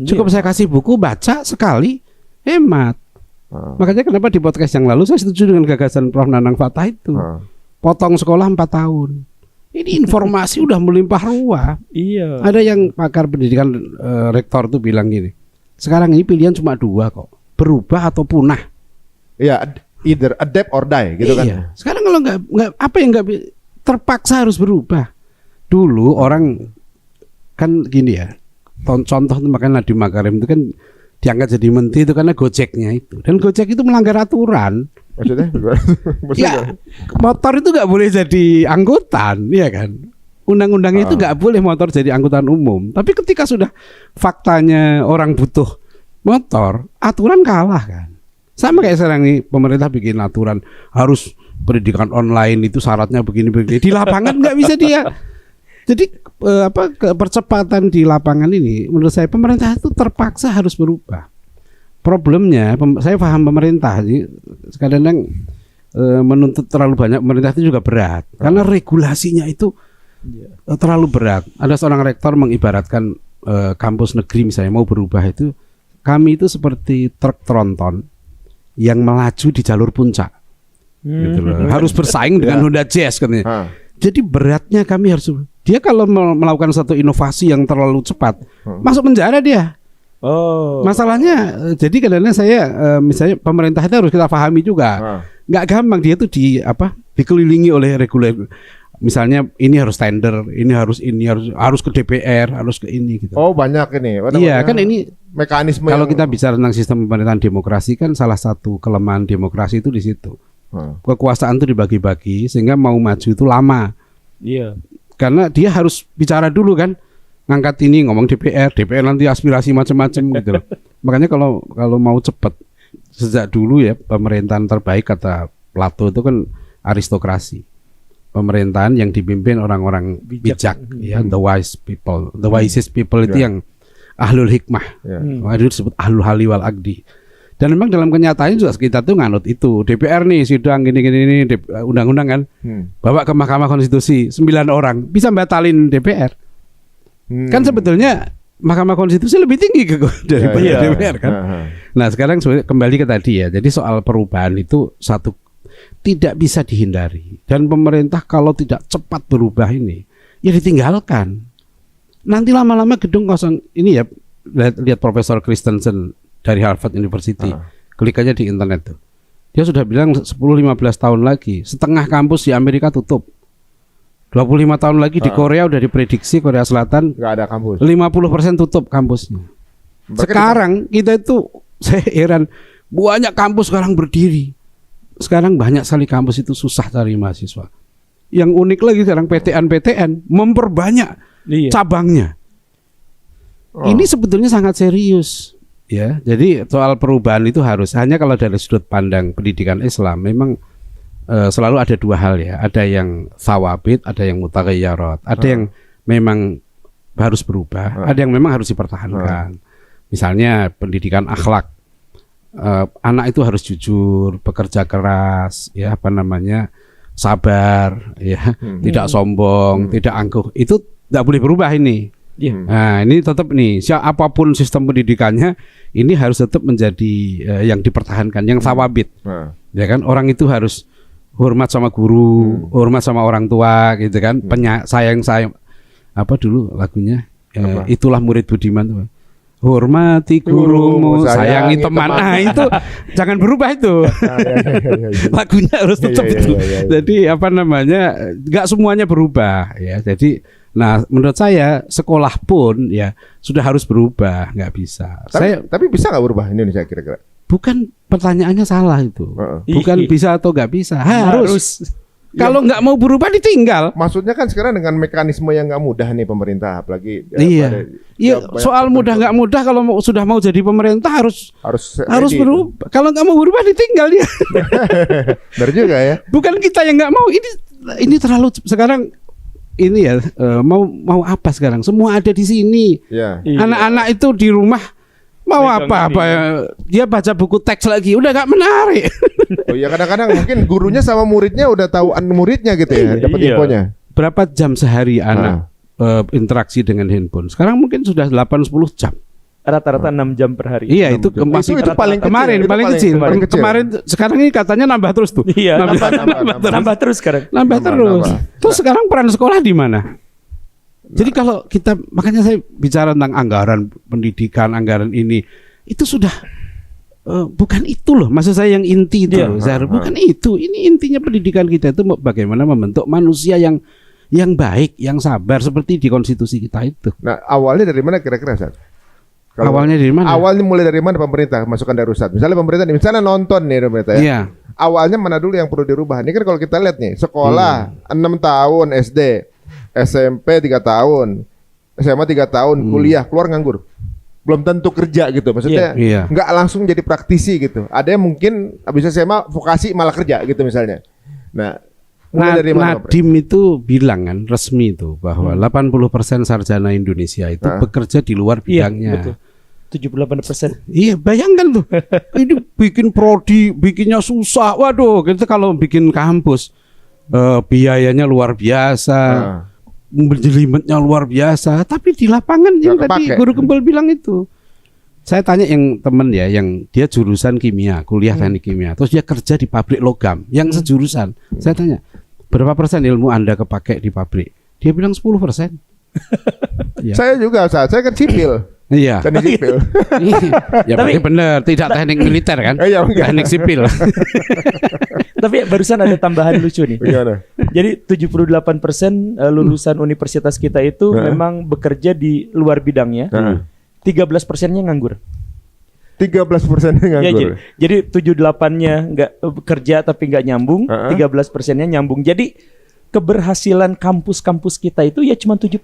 Cukup saya kasih buku, baca sekali, hemat. Makanya kenapa di podcast yang lalu saya setuju dengan gagasan Prof. Nanang Fatah itu. Potong sekolah 4 tahun. Ini informasi udah melimpah ruah. Iya. Ada yang pakar pendidikan rektor tuh bilang gini. Sekarang ini pilihan cuma 2 kok. Berubah atau punah. Iya, either adapt or die gitu kan. Iya. Sekarang kalau nggak apa yang nggak terpaksa harus berubah. Dulu orang kan gini ya. Contoh tuh makanya Nadiem Makarim itu kan diangkat jadi menteri itu karena Gojeknya itu. Dan Gojek itu melanggar aturan. Maksudnya? Ya, motor itu nggak boleh jadi angkutan, ya kan? Undang-undangnya itu nggak boleh motor jadi angkutan umum. Tapi ketika sudah faktanya orang butuh motor, aturan kalah kan. Sama kayak sekarang nih pemerintah bikin aturan harus pendidikan online itu syaratnya begini-begini. Di lapangan nggak bisa dia. Jadi percepatan di lapangan ini menurut saya pemerintah itu terpaksa harus berubah. Problemnya, saya paham pemerintah, kadang-kadang menuntut terlalu banyak pemerintah itu juga berat, karena regulasinya itu terlalu berat. Ada seorang rektor mengibaratkan kampus negeri misalnya mau berubah itu, kami itu seperti truk tronton yang melaju di jalur puncak, gitu loh. Harus bersaing dengan Honda Jazz katanya. Jadi beratnya kami harus, dia kalau melakukan satu inovasi yang terlalu cepat, masuk penjara dia. Masalahnya jadi kadang-kadang saya misalnya pemerintah itu harus kita pahami juga. Nggak gampang dia tuh dikelilingi oleh regulator. Misalnya ini harus tender, ini harus ke DPR, harus ke ini gitu. Oh, banyak ini. Iya, kan ini mekanisme kalau kita bicara tentang sistem pemerintahan demokrasi kan salah satu kelemahan demokrasi itu di situ. Kekuasaan itu dibagi-bagi sehingga mau maju itu lama. Iya. Karena dia harus bicara dulu kan, ngangkat ini ngomong DPR nanti aspirasi macam-macam gitu loh. Makanya kalau mau cepat sejak dulu ya pemerintahan terbaik kata Plato itu kan aristokrasi. Pemerintahan yang dipimpin orang-orang bijak ya, the wise people. The wisest people itu yang ahlul hikmah. Itu disebut ahlul hali wal aqdi. Dan memang dalam kenyataannya juga kita tuh nganut itu. DPR nih sidang gini undang-undang kan. Bawa ke Mahkamah Konstitusi 9 orang bisa batalin DPR. Kan sebetulnya Mahkamah Konstitusi lebih tinggi daripada DPR kan. Nah, sekarang kembali ke tadi ya. Jadi soal perubahan itu satu tidak bisa dihindari, dan pemerintah kalau tidak cepat berubah ini ya ditinggalkan. Nanti lama-lama gedung kosong ini ya, lihat Profesor Christensen dari Harvard University, klik aja di internet tuh. Dia sudah bilang 10-15 tahun lagi setengah kampus di Amerika tutup. 25 tahun lagi di Korea udah diprediksi Korea Selatan nggak ada kampus. 50% tutup kampusnya. Sekarang kita itu saya heran, banyak kampus sekarang berdiri. Sekarang banyak sekali kampus itu susah cari mahasiswa. Yang unik lagi sekarang PTN memperbanyak cabangnya. Ini sebetulnya sangat serius ya. Jadi soal perubahan itu harus, hanya kalau dari sudut pandang pendidikan Islam memang selalu ada dua hal ya. Ada yang thawabit, ada yang mutaghayyarat. Ada yang memang harus berubah, ada yang memang harus dipertahankan. Misalnya pendidikan akhlak. Anak itu harus jujur, bekerja keras, ya sabar, ya, tidak sombong, tidak angkuh. Itu tidak boleh berubah ini. Nah, ini tetap nih, apapun sistem pendidikannya, ini harus tetap menjadi yang dipertahankan, yang thawabit. Ya kan, orang itu harus hormat sama guru, hormat sama orang tua, gitu kan, sayang. Apa dulu lagunya? Itulah murid budiman tuh. Hormati gurumu, sayangi teman. Nah, itu jangan berubah itu. Lagunya harus tetap itu. Jadi nggak semuanya berubah ya. Jadi, menurut saya sekolah pun ya sudah harus berubah, nggak bisa. Tapi bisa nggak berubah Indonesia kira-kira? Bukan, pertanyaannya salah itu. Bukan bisa atau nggak bisa, harus. Kalau nggak mau berubah ditinggal. Maksudnya kan sekarang dengan mekanisme yang nggak mudah nih pemerintah, apalagi soal mudah nggak mudah, kalau sudah mau jadi pemerintah harus berubah. Kalau nggak mau berubah ditinggal dia. Benar juga ya. Bukan kita yang nggak mau. Ini terlalu sekarang ini ya, mau apa sekarang? Semua ada di sini. Anak-anak itu di rumah mau apa ya? Dia baca buku teks lagi, udah nggak menarik. Oh iya, kadang-kadang mungkin gurunya sama muridnya udah tahu muridnya gitu ya, dapat infonya. Berapa jam sehari anak interaksi dengan handphone? Sekarang mungkin sudah 8-10 jam. Rata-rata 6 jam per hari. Iya, itu paling kecil. Kemarin sekarang ini katanya nambah terus tuh. Iya, nambah terus sekarang. Nambah terus. Terus sekarang peran sekolah di mana? Jadi kalau kita, makanya saya bicara tentang anggaran pendidikan, anggaran ini, itu sudah bukan itu loh, maksud saya yang inti itu loh, bukan itu. Ini intinya pendidikan kita itu bagaimana membentuk manusia yang baik, yang sabar seperti di konstitusi kita itu. Nah, awalnya dari mana kira-kira, Ustaz? Awalnya dari mana? Awalnya mulai dari mana pemerintah masukan dari Ustaz? Misalnya nonton nih pemerintah ya. Iya. Awalnya mana dulu yang perlu dirubah? Ini kan kalau kita lihat nih, sekolah 6 tahun SD, SMP 3 tahun, SMA 3 tahun, kuliah, keluar nganggur. Belum tentu kerja gitu. Maksudnya nggak langsung jadi praktisi gitu. Ada yang mungkin habis SMA vokasi malah kerja gitu misalnya. Nah, dari mana, Nadiem itu bilang kan resmi itu bahwa 80% sarjana Indonesia itu bekerja di luar bidangnya. Betul. 78%. Iya, bayangkan tuh. Ini bikin prodi, bikinnya susah. Waduh, gitu kalau bikin kampus biayanya luar biasa. Jelimetnya luar biasa, tapi di lapangan yang tadi Guru Gembel bilang itu. Saya tanya yang temen ya, yang dia jurusan kimia, kuliah teknik kimia, terus dia kerja di pabrik logam, yang sejurusan. Saya tanya, berapa persen ilmu Anda kepake di pabrik? Dia bilang 10%. Ya. Saya juga, saya kan sipil. Iya. Teknik sipil. Ya berarti benar, tidak teknik militer kan? Teknik sipil. Tapi barusan ada tambahan lucu nih. Bagaimana? Jadi 78% lulusan universitas kita itu memang bekerja di luar bidangnya. 13%-nya nganggur. 13%-nya nganggur. Jadi 78-nya nggak kerja tapi nggak nyambung, 13%-nya nyambung. Jadi keberhasilan kampus-kampus kita itu ya cuma 7%.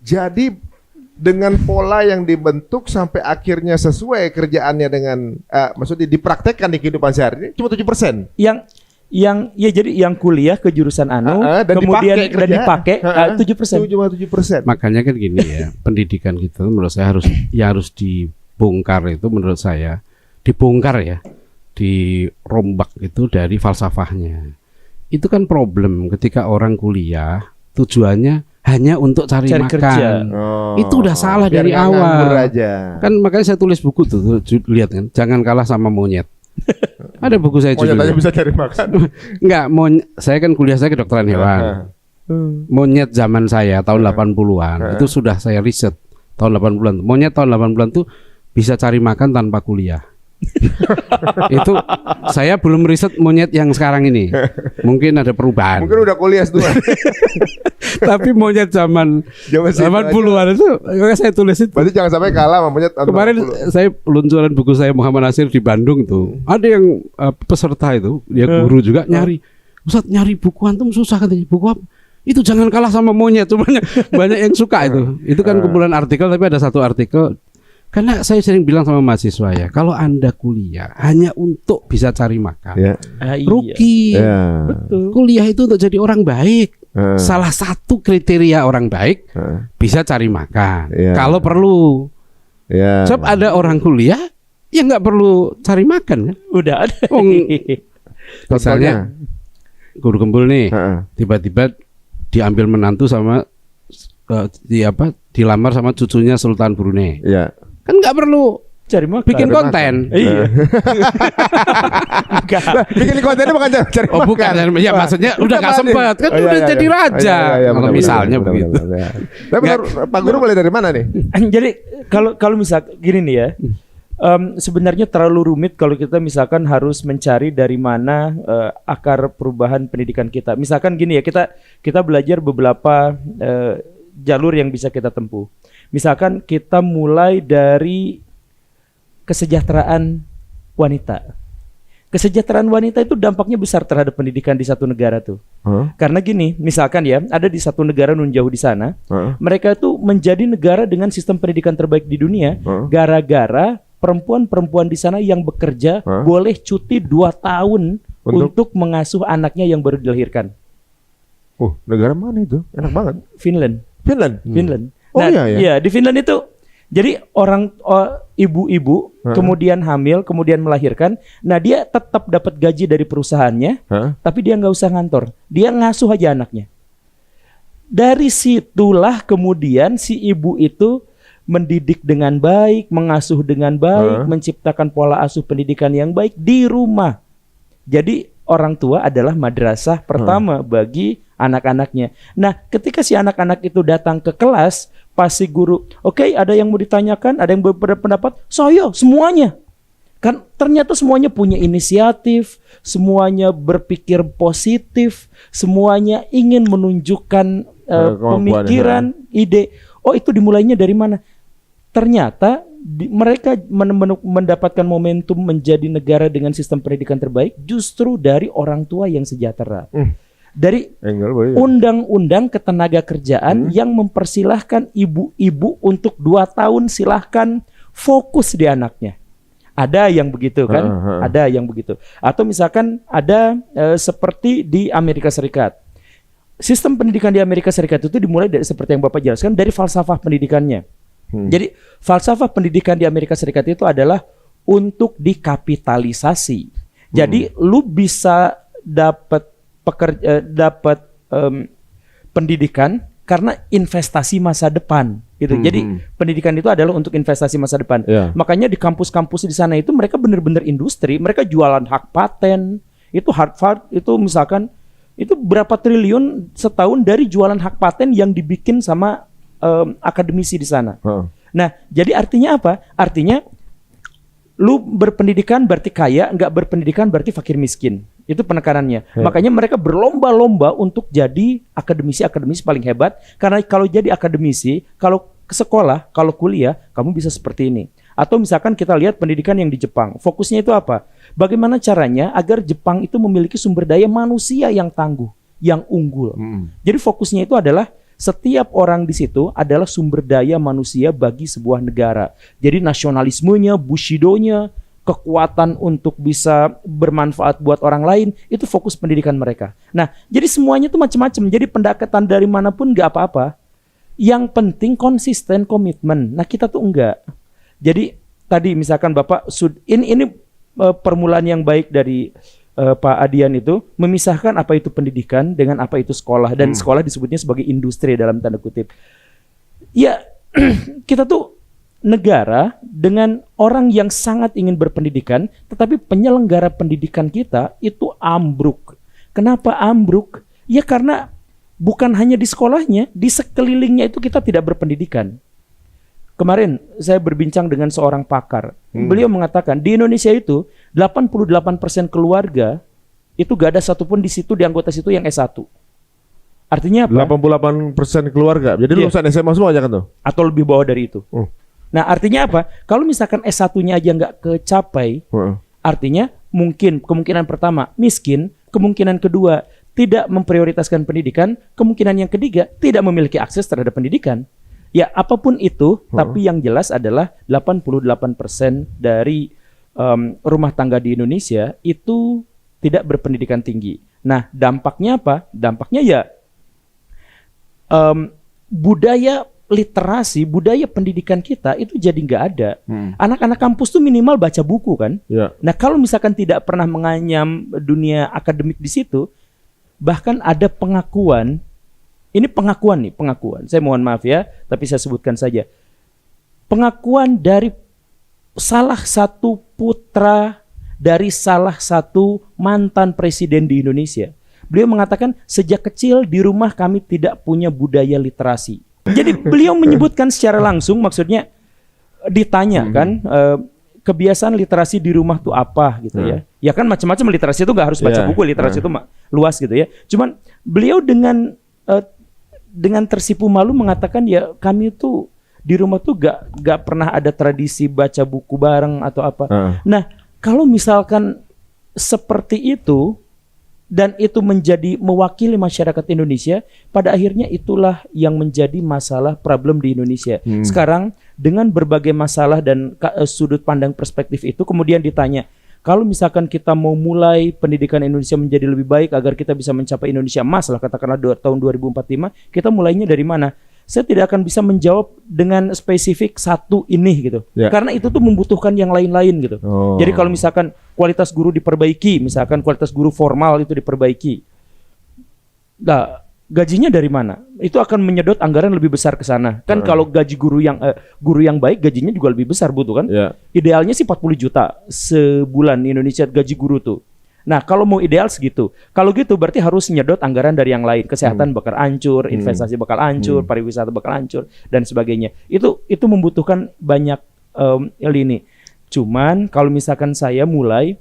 Jadi dengan pola yang dibentuk sampai akhirnya sesuai kerjaannya dengan maksudnya dipraktekkan di kehidupan sehari-hari cuma 7%. Yang ya jadi yang kuliah ke jurusan dan kemudian dipakai 7%. Cuma 7%. Makanya kan gini ya, pendidikan kita menurut saya harus dibongkar itu menurut saya, dibongkar ya, dirombak itu dari falsafahnya. Itu kan problem ketika orang kuliah tujuannya hanya untuk cari makan. Kerja. Itu udah salah dari awal. Aja. Kan makanya saya tulis buku tuh, lihat kan, jangan kalah sama monyet. Ada buku saya judulnya. Monyet aja bisa cari makan. Enggak, saya kan kuliah saya kedokteran hewan. Monyet zaman saya tahun 80-an itu sudah saya riset tahun 80-an. Monyet tahun 80-an tuh bisa cari makan tanpa kuliah. Itu saya belum riset monyet yang sekarang ini. Mungkin ada perubahan. Mungkin udah kuliah semua. Tapi monyet zaman puluhan itu saya tulis itu. Berarti jangan sampai kalah sama monyet. Kemarin saya peluncuran buku saya Muhammad Nasir di Bandung tuh. Ada yang peserta itu, dia guru juga nyari. Ustaz, nyari buku antum susah katanya. Buku apa? Itu jangan kalah sama monyet. Banyak yang suka itu. Itu kan kumpulan artikel, tapi ada satu artikel. Karena saya sering bilang sama mahasiswa ya, kalau Anda kuliah hanya untuk bisa cari makan, rugi. Betul. Kuliah itu untuk jadi orang baik. Salah satu kriteria orang baik bisa cari makan. Kalau perlu. Sebab ada orang kuliah yang nggak perlu cari makan kan? Udah ada. Misalnya guru gembul nih, tiba-tiba diambil menantu sama dilamar sama cucunya Sultan Brunei. Kan nggak perlu cari makan, bikin konten. Iya. Bikin kontennya bukan cari makan. Bukan. Ya maksudnya udah nggak sempat kan udah jadi raja. Kalau misalnya begitu. Tapi Pak Guru mulai dari mana nih? Jadi kalau misal gini nih ya. Sebenarnya terlalu rumit kalau kita misalkan harus mencari dari mana akar perubahan pendidikan kita. Misalkan gini ya, kita belajar beberapa jalur yang bisa kita tempuh. Misalkan kita mulai dari kesejahteraan wanita. Kesejahteraan wanita itu dampaknya besar terhadap pendidikan di satu negara tuh. Karena gini, misalkan ya, ada di satu negara nun jauh di sana, mereka itu menjadi negara dengan sistem pendidikan terbaik di dunia, gara-gara perempuan-perempuan di sana yang bekerja boleh cuti 2 tahun untuk mengasuh anaknya yang baru dilahirkan. Negara mana itu? Enak banget. Finland. Nah, iya, di Finland itu jadi ibu-ibu kemudian hamil, kemudian melahirkan. Nah, dia tetap dapat gaji dari perusahaannya, tapi dia nggak usah ngantor. Dia ngasuh aja anaknya. Dari situlah kemudian si ibu itu mendidik dengan baik, mengasuh dengan baik, menciptakan pola asuh pendidikan yang baik di rumah. Jadi orang tua adalah madrasah pertama bagi anak-anaknya. Nah, ketika si anak-anak itu datang ke kelas, pasti guru, oke, ada yang mau ditanyakan, ada yang berpendapat, saya semuanya. Kan ternyata semuanya punya inisiatif, semuanya berpikir positif, semuanya ingin menunjukkan pemikiran, ide. Oh, itu dimulainya dari mana? Ternyata mereka mendapatkan momentum menjadi negara dengan sistem pendidikan terbaik justru dari orang tua yang sejahtera. Dari undang-undang ketenaga kerjaan yang mempersilahkan ibu-ibu untuk 2 tahun silahkan fokus di anaknya. Ada yang begitu kan? Ada yang begitu. Atau misalkan ada seperti di Amerika Serikat. Sistem pendidikan di Amerika Serikat itu dimulai dari seperti yang Bapak jelaskan dari falsafah pendidikannya. Jadi falsafah pendidikan di Amerika Serikat itu adalah untuk dikapitalisasi. Jadi lu bisa dapat pendidikan karena investasi masa depan gitu. Jadi pendidikan itu adalah untuk investasi masa depan. Makanya di kampus-kampus di sana itu mereka benar-benar industri, mereka jualan hak paten. Itu Harvard itu misalkan itu berapa triliun setahun dari jualan hak paten yang dibikin sama akademisi di sana. Nah, jadi artinya apa? Artinya lu berpendidikan berarti kaya, nggak berpendidikan berarti fakir miskin. Itu penekanannya. Makanya mereka berlomba-lomba untuk jadi akademisi paling hebat. Karena kalau jadi akademisi, kalau ke sekolah, kalau kuliah, kamu bisa seperti ini. Atau misalkan kita lihat pendidikan yang di Jepang. Fokusnya itu apa? Bagaimana caranya agar Jepang itu memiliki sumber daya manusia yang tangguh, yang unggul. Jadi fokusnya itu adalah setiap orang di situ adalah sumber daya manusia bagi sebuah negara. Jadi nasionalismenya, bushidonya, kekuatan untuk bisa bermanfaat buat orang lain, itu fokus pendidikan mereka. Nah, jadi semuanya itu macam-macam. Jadi pendekatan dari manapun nggak apa-apa. Yang penting konsisten, komitmen. Nah, kita tuh enggak. Jadi tadi misalkan Bapak ini permulaan yang baik dari Pak Adian itu memisahkan apa itu pendidikan dengan apa itu sekolah, dan sekolah disebutnya sebagai industri dalam tanda kutip. Ya, kita tuh negara dengan orang yang sangat ingin berpendidikan, tetapi penyelenggara pendidikan kita itu ambruk. Kenapa ambruk? Ya karena bukan hanya di sekolahnya, di sekelilingnya itu kita tidak berpendidikan. Kemarin saya berbincang dengan seorang pakar. Beliau mengatakan di Indonesia itu 88% keluarga itu gak ada satupun di situ, di anggota situ yang S1. Artinya apa? 88% keluarga. Jadi lulusan SMA semua aja kan tuh? Atau lebih bawah dari itu. Nah, artinya apa? Kalau misalkan S1-nya aja nggak kecapai, artinya mungkin kemungkinan pertama miskin, kemungkinan kedua tidak memprioritaskan pendidikan, kemungkinan yang ketiga tidak memiliki akses terhadap pendidikan. Ya, apapun itu, tapi yang jelas adalah 88% dari rumah tangga di Indonesia itu tidak berpendidikan tinggi. Nah, dampaknya apa? Dampaknya ya budaya literasi, budaya pendidikan kita itu jadi nggak ada. Anak-anak kampus tuh minimal baca buku kan. Nah, kalau misalkan tidak pernah menganyam dunia akademik di situ, bahkan ada pengakuan. Ini pengakuan nih, pengakuan. Saya mohon maaf ya, tapi saya sebutkan saja. Pengakuan dari salah satu putra dari salah satu mantan presiden di Indonesia. Beliau mengatakan sejak kecil di rumah kami tidak punya budaya literasi. Jadi beliau menyebutkan secara langsung, maksudnya ditanya kan kebiasaan literasi di rumah tuh apa gitu ya. Ya kan macam-macam, literasi itu nggak harus baca buku, literasi itu luas gitu ya. Cuman beliau dengan tersipu malu mengatakan ya kami tuh di rumah tuh gak pernah ada tradisi baca buku bareng atau apa. Nah, kalau misalkan seperti itu dan itu menjadi mewakili masyarakat Indonesia, pada akhirnya itulah yang menjadi masalah problem di Indonesia. Sekarang dengan berbagai masalah dan sudut pandang perspektif itu kemudian ditanya, kalau misalkan kita mau mulai pendidikan Indonesia menjadi lebih baik agar kita bisa mencapai Indonesia emas lah katakanlah tahun 2045, kita mulainya dari mana? Saya tidak akan bisa menjawab dengan spesifik satu ini gitu. Karena itu tuh membutuhkan yang lain-lain gitu. Jadi kalau misalkan kualitas guru diperbaiki, misalkan kualitas guru formal itu diperbaiki. Nah, gajinya dari mana? Itu akan menyedot anggaran lebih besar ke sana. Kan kalau gaji guru yang baik gajinya juga lebih besar butuh kan? Idealnya sih 40 juta sebulan Indonesia gaji guru tuh. Nah, kalau mau ideal segitu. Kalau gitu berarti harus nyedot anggaran dari yang lain. Kesehatan bakal hancur, investasi bakal hancur, pariwisata bakal hancur dan sebagainya. Itu membutuhkan banyak lini. Cuman kalau misalkan saya mulai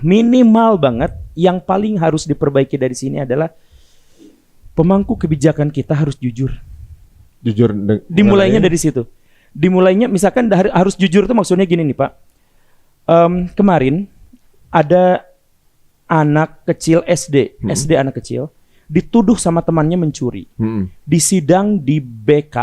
minimal banget yang paling harus diperbaiki dari sini adalah pemangku kebijakan kita harus jujur. Dimulainya dari situ. Dimulainya misalkan harus jujur itu maksudnya gini nih Pak. Kemarin ada anak kecil SD anak kecil dituduh sama temannya mencuri. Disidang di BK,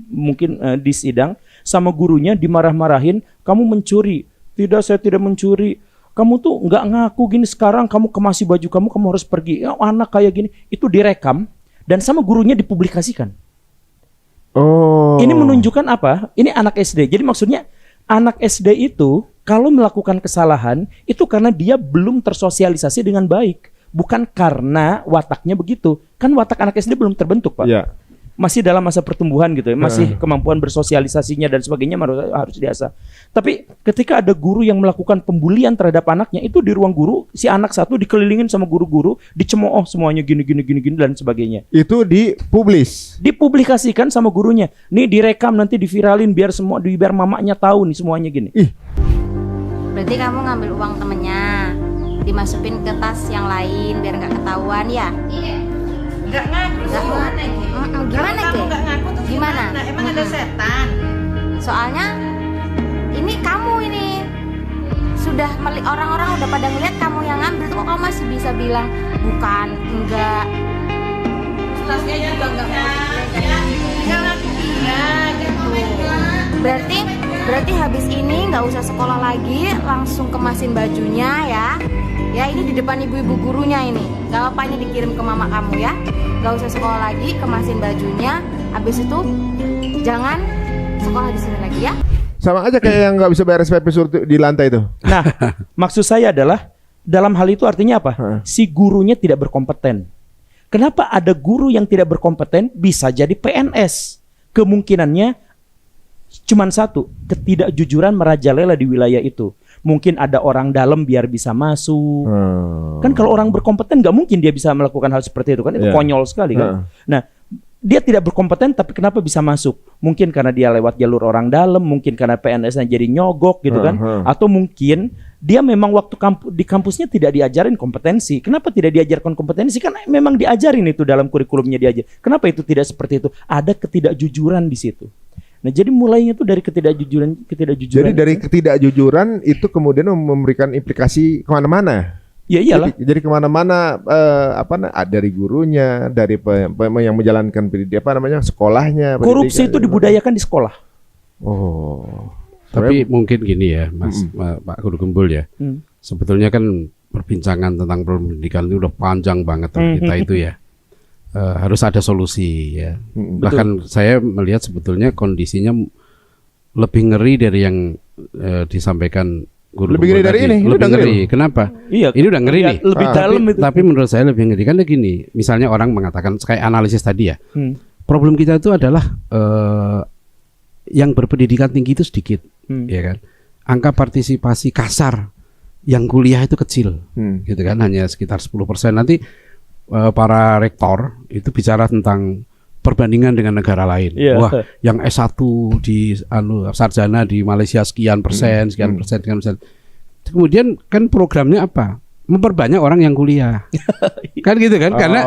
mungkin disidang sama gurunya dimarah-marahin, kamu mencuri. Tidak, saya tidak mencuri. Kamu tuh nggak ngaku gini, sekarang kamu kemasi baju kamu harus pergi. Ya, anak kayak gini, itu direkam dan sama gurunya dipublikasikan. Ini menunjukkan apa? Ini anak SD. Jadi maksudnya anak SD itu kalau melakukan kesalahan itu karena dia belum tersosialisasi dengan baik, bukan karena wataknya begitu. Kan watak anak SD belum terbentuk, Pak. Masih dalam masa pertumbuhan gitu ya, masih kemampuan bersosialisasinya dan sebagainya harus diasah. Tapi ketika ada guru yang melakukan pembulian terhadap anaknya, itu di ruang guru si anak satu dikelilingin sama guru-guru, dicemooh semuanya gini dan sebagainya. Itu dipublikasikan sama gurunya. Nih direkam nanti diviralin biar mamanya tahu nih semuanya gini. Berarti kamu ngambil uang temennya. dimasukin ke tas yang lain biar nggak ketahuan ya. Nggak ngaku gimana Ki? Gimana Kamu Ki? nggak ngaku tuh Gimana? Emang ada setan? Soalnya ini kamu ini sudah orang-orang udah pada ngeliat kamu yang ngambil tuh, kok kamu masih bisa bilang bukan, enggak. Tasnya juga nggak mau dipegang. Tinggal ngaku iya gitu. Berarti habis ini nggak usah sekolah lagi, langsung kemasin bajunya ya. Ya ini di depan ibu-ibu gurunya ini. Gak apa-apa, ini dikirim ke mama kamu ya. Gak usah sekolah lagi, kemasin bajunya. Habis itu jangan sekolah di sini lagi ya. Sama aja kayak yang nggak bisa bayar SPP suruh di lantai itu. Nah, maksud saya adalah dalam hal itu artinya apa? Si gurunya tidak berkompeten. Kenapa ada guru yang tidak berkompeten bisa jadi PNS? Kemungkinannya cuman satu, ketidakjujuran merajalela di wilayah itu. Mungkin ada orang dalam biar bisa masuk. Kan kalau orang berkompeten nggak mungkin dia bisa melakukan hal seperti itu kan, itu konyol sekali kan. Nah, dia tidak berkompeten tapi kenapa bisa masuk? Mungkin karena dia lewat jalur orang dalam, mungkin karena PNS-nya jadi nyogok gitu kan, atau mungkin dia memang waktu di kampusnya tidak diajarin kompetensi. Kenapa tidak diajarkan kompetensi? Kan memang diajarin itu dalam kurikulumnya diajar. Kenapa itu tidak seperti itu? Ada ketidakjujuran di situ. Nah, jadi mulainya tuh dari ketidakjujuran. Jadi dari ketidakjujuran itu kemudian memberikan implikasi kemana-mana. Ya iyalah. Jadi kemana-mana dari gurunya, dari yang menjalankan sekolahnya. Korupsi itu dibudayakan di sekolah. Oh. Tapi mungkin gini ya, Mas Pak Guru Gembul ya. Sebetulnya kan perbincangan tentang pendidikan itu udah panjang banget kita itu ya. Harus ada solusi ya. Bahkan saya melihat sebetulnya kondisinya lebih ngeri dari yang disampaikan Guru lebih ngeri dari ini. Lebih ngeri. Kenapa? Iya. Ini udah ngeri nih. Lebih dalam itu. Tapi menurut saya lebih ngeri kan gini. Misalnya orang mengatakan kayak analisis tadi ya. Problem kita itu adalah yang berpendidikan tinggi itu sedikit, ya kan. Angka partisipasi kasar yang kuliah itu kecil, gitu kan, hanya sekitar 10%. Nanti para rektor itu bicara tentang perbandingan dengan negara lain. Wah, yang S1 di sarjana di Malaysia sekian persen. Kemudian kan programnya apa? Memperbanyak orang yang kuliah. Kan gitu kan? Karena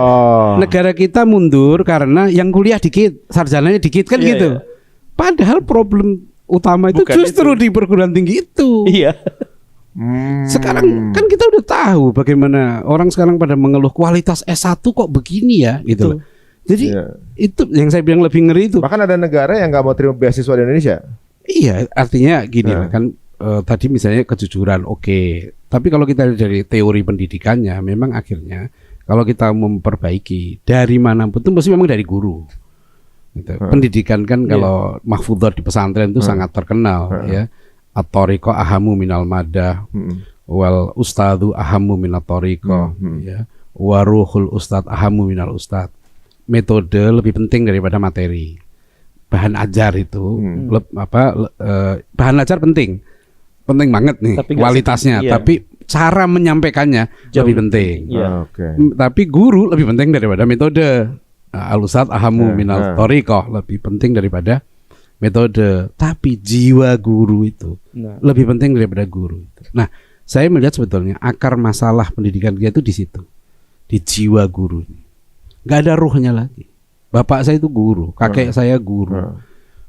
negara kita mundur karena yang kuliah dikit, sarjananya dikit kan gitu. Padahal problem utama itu justru di perguruan tinggi itu. Iya. Sekarang kan kita udah tahu bagaimana orang sekarang pada mengeluh kualitas S1 kok begini ya gitu loh. Jadi itu yang saya bilang lebih ngeri itu. Bahkan ada negara yang nggak mau terima beasiswa di Indonesia. Iya, artinya gini lah kan tadi misalnya kejujuran oke. Tapi kalau kita dari teori pendidikannya memang akhirnya kalau kita memperbaiki dari manapun itu mesti memang dari guru. Gitu. Pendidikan kan kalau mahfudhah di pesantren itu sangat terkenal ya. At-thariqah ahamu minal madah wal ustadzu ahamu minat thariqah ya. Wa ruhul ustad ahamu minal ustad. Metode lebih penting daripada materi. Bahan ajar itu bahan ajar penting banget nih tapi kualitasnya, tapi cara menyampaikannya lebih penting. Tapi guru lebih penting daripada metode. Al-ustad ahamu minal thariqah lebih penting daripada metode, tapi jiwa guru itu lebih penting daripada guru itu. Nah, saya melihat sebetulnya akar masalah pendidikan kita itu di situ, di jiwa guru. Gak ada ruhnya lagi. Bapak saya itu guru, kakek saya guru,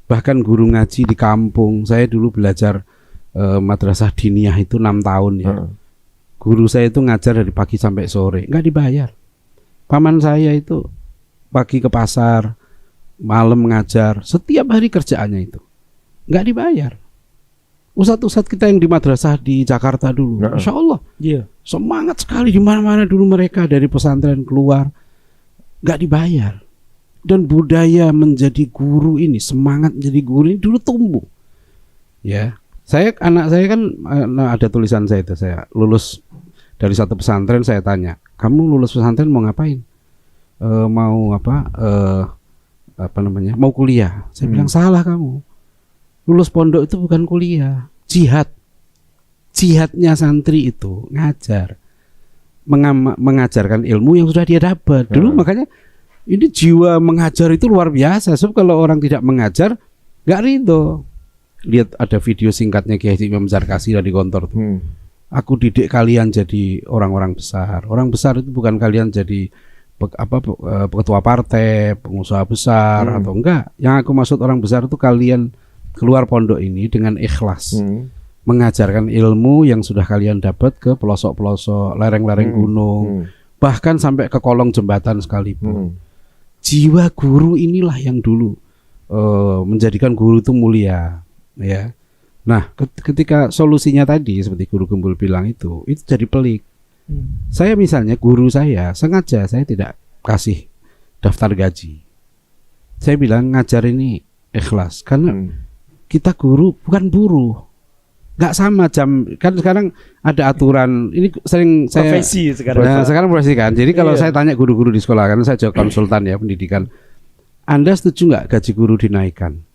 bahkan guru ngaji di kampung. Saya dulu belajar madrasah diniyah itu 6 tahun ya. Guru saya itu ngajar dari pagi sampai sore, nggak dibayar. Paman saya itu pagi ke pasar, malam mengajar, setiap hari kerjaannya itu nggak dibayar. Ustadz-ustadz kita yang di madrasah di Jakarta dulu, Masya Allah, semangat sekali di mana-mana dulu mereka dari pesantren keluar, nggak dibayar. Dan budaya menjadi guru ini, semangat menjadi guru ini dulu tumbuh. Ya, anak saya kan ada tulisan saya itu, saya lulus dari satu pesantren, saya tanya, kamu lulus pesantren mau ngapain? Mau mau kuliah. Saya bilang salah kamu. Lulus pondok itu bukan kuliah, jihadnya santri itu ngajar, mengajarkan ilmu yang sudah dia dapat dulu. Makanya ini jiwa mengajar itu luar biasa. Sebab kalau orang tidak mengajar nggak ridho. Lihat ada video singkatnya Kiai Imam Zarkasi di kantor tuh. Aku didik kalian jadi orang-orang besar. Orang besar itu bukan kalian jadi ketua partai, pengusaha besar atau enggak. Yang aku maksud orang besar itu kalian keluar pondok ini dengan ikhlas. Mengajarkan ilmu yang sudah kalian dapat ke pelosok-pelosok, lereng-lereng gunung, bahkan sampai ke kolong jembatan sekalipun. Jiwa guru inilah yang dulu menjadikan guru itu mulia, ya. Nah, ketika solusinya tadi seperti Guru Gembul bilang itu jadi pelik. Saya misalnya guru saya sengaja saya tidak kasih daftar gaji. Saya bilang ngajar ini ikhlas karena kita guru bukan buruh. Nggak sama jam, kan sekarang ada aturan ini sering saya profesi sekarang. Nah, sekarang profesi kan. Jadi kalau saya tanya guru-guru di sekolah, karena saya juga konsultan ya pendidikan, Anda setuju nggak gaji guru dinaikkan?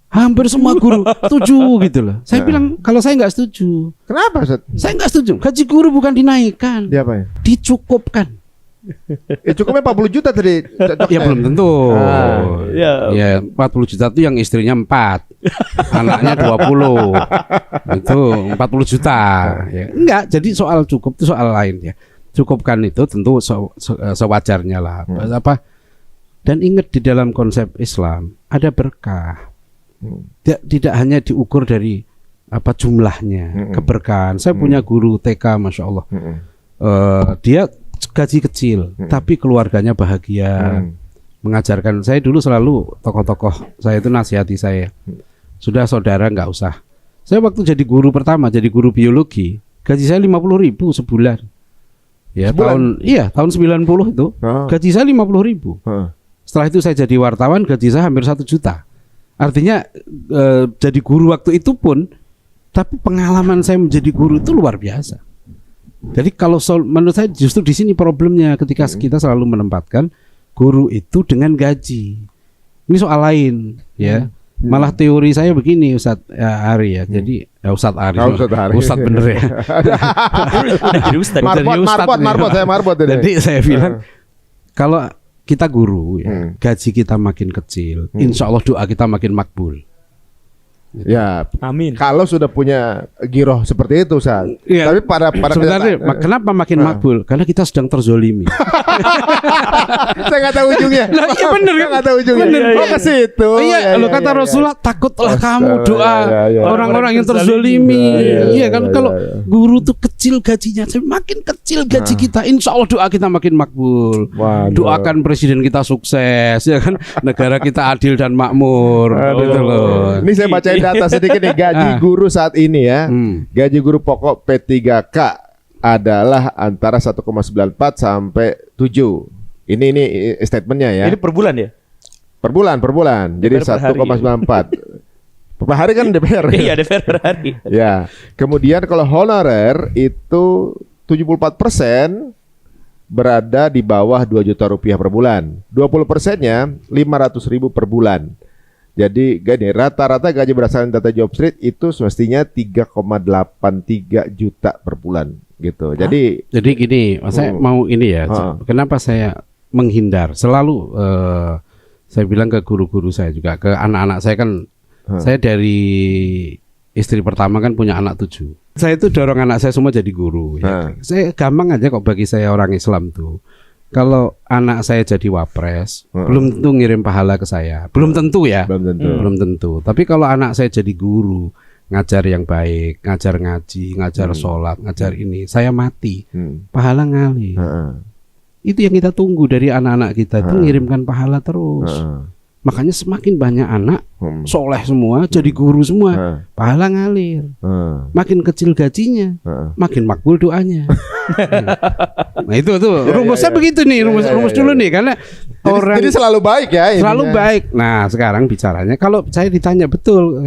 Hampir semua guru setuju gitu loh. Saya bilang kalau saya nggak setuju. Kenapa, Ustaz? Saya nggak setuju. Gaji guru bukan dinaikkan, Dia apa ya? dicukupkan. Cukupnya 40 juta tadi. Ya belum tentu. Ya. Ya 40 juta itu yang istrinya 4, anaknya 20, itu 40 juta. Ya. Enggak, jadi soal cukup itu soal lain ya. Cukupkan itu tentu sewajarnya lah. Dan ingat di dalam konsep Islam ada berkah. Tidak hanya diukur dari jumlahnya, keberkahan. Saya punya guru TK, masya Allah. Dia gaji kecil, tapi keluarganya bahagia. Mengajarkan saya dulu selalu tokoh-tokoh saya itu nasihati saya. Sudah saudara nggak usah. Saya waktu jadi guru pertama, jadi guru biologi, gaji saya 50.000 sebulan. Ya sebulan? tahun 90 itu gaji saya 50.000. Setelah itu saya jadi wartawan, gaji saya hampir 1 juta. Artinya jadi guru waktu itu pun, tapi pengalaman saya menjadi guru itu luar biasa. Jadi kalau menurut saya justru di sini problemnya ketika kita selalu menempatkan guru itu dengan gaji. Ini soal lain, ya. Malah teori saya begini, Ustadz Ari ya. Jadi Ustadz Ari, Ustadz bener ya. Marbot. Jadi saya bilang kalau kita guru ya, gaji kita makin kecil, insya Allah doa kita makin makbul. Ya, amin. Kalau sudah punya giroh seperti itu, Ustaz. Ya, tapi pada sebenarnya kenapa makin makbul? Karena kita sedang terzolimi. Saya nggak tahu ujungnya. Nah, iya benar, nggak tahu ujungnya. Oh ke situ. Iya, lo kata Rasulullah, takutlah kamu doa orang-orang yang terzolimi. Iya kan, kalau guru tuh kecil gajinya, makin kecil gaji kita, insya Allah doa kita makin makbul. Doakan presiden kita sukses, ya kan, negara kita adil dan makmur. Gitu loh. Ini saya bacain data sedikit nih gaji guru saat ini ya. Gaji guru pokok P3K adalah antara 1,94 sampai 7. Ini statementnya ya. Ini per bulan ya? Per bulan. Jadi 1,94. Per hari kan DPR. Iya, DPR per hari. Ya. Kemudian kalau honorer itu 74% berada di bawah 2 juta rupiah per bulan. 20%-nya 500.000 per bulan. Jadi rata-rata gaji berdasarkan data Jobstreet itu semestinya 3,83 juta per bulan gitu. Jadi gini, saya mau ini ya. Kenapa saya menghindar? Selalu saya bilang ke guru-guru saya juga, ke anak-anak saya kan, saya dari istri pertama kan punya anak 7. Saya itu dorong anak saya semua jadi guru. Ya. Saya gampang aja kok bagi saya orang Islam tuh. Kalau anak saya jadi wapres, belum tentu ngirim pahala ke saya. Belum tentu ya. Belum tentu. Tapi kalau anak saya jadi guru, ngajar yang baik, ngajar ngaji, ngajar sholat, ngajar ini, saya mati, pahala ngalir. Itu yang kita tunggu dari anak-anak kita, itu ngirimkan pahala terus. Makanya semakin banyak anak soleh semua, jadi guru semua, pahala ngalir. Makin kecil gajinya, makin makbul doanya. Nah itu rumusnya begitu nih, rumus dulu nih, karena jadi selalu baik ya. Selalu baik. Nah sekarang bicaranya, kalau saya ditanya betul,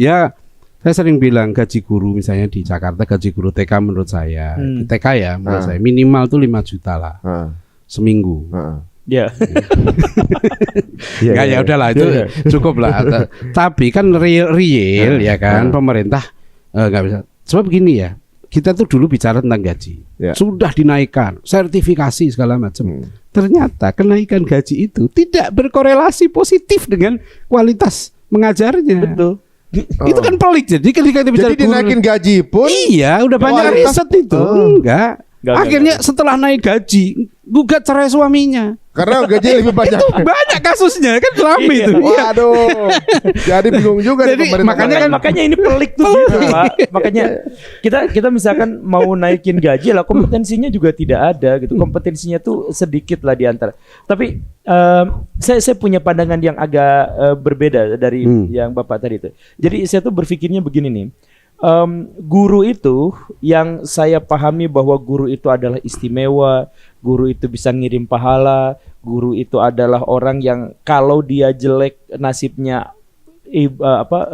ya saya sering bilang gaji guru misalnya di Jakarta, gaji guru TK menurut saya, TK ya menurut saya minimal tuh 5 juta lah seminggu. Ya. Ya udahlah itu cukup lah. Tapi kan real ya kan pemerintah nggak bisa. Sebab begini ya, kita tuh dulu bicara tentang gaji, sudah dinaikkan, sertifikasi segala macam. Ternyata kenaikan gaji itu tidak berkorelasi positif dengan kualitas mengajarnya. Betul. Itu kan pelik. Jadi ketika kita bicara Jadi dinaikin gaji pun iya, udah banyak kualitas- riset itu. Enggak. Akhirnya setelah naik gaji, gugat cerai suaminya. karena gaji lebih banyak. Itu banyak kasusnya kan rame itu. Iya. Waduh. Jadi bingung juga nih Jadi, pemerintah. Makanya ini pelik tuh gitu, Pak. Makanya kita misalkan mau naikin gaji lah, kompetensinya juga tidak ada gitu. Kompetensinya tuh sedikit lah di antara. Tapi saya punya pandangan yang agak berbeda dari yang Bapak tadi itu. Jadi saya tuh berpikirnya begini nih. Guru itu yang saya pahami bahwa guru itu adalah istimewa, guru itu bisa ngirim pahala, guru itu adalah orang yang kalau dia jelek nasibnya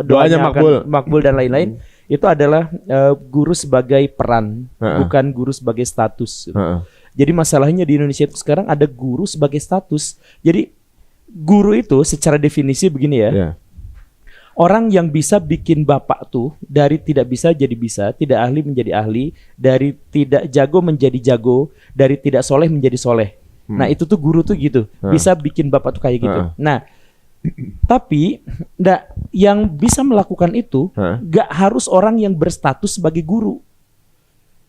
doanya akan makbul dan lain-lain. Itu adalah guru sebagai peran, bukan guru sebagai status. Jadi masalahnya di Indonesia itu sekarang ada guru sebagai status. Jadi guru itu secara definisi begini ya. Orang yang bisa bikin bapak tuh dari tidak bisa jadi bisa, tidak ahli menjadi ahli, dari tidak jago menjadi jago, dari tidak soleh menjadi soleh. Nah itu tuh guru tuh gitu, bisa bikin bapak tuh kayak gitu. Nah tapi yang bisa melakukan itu gak harus orang yang berstatus sebagai guru.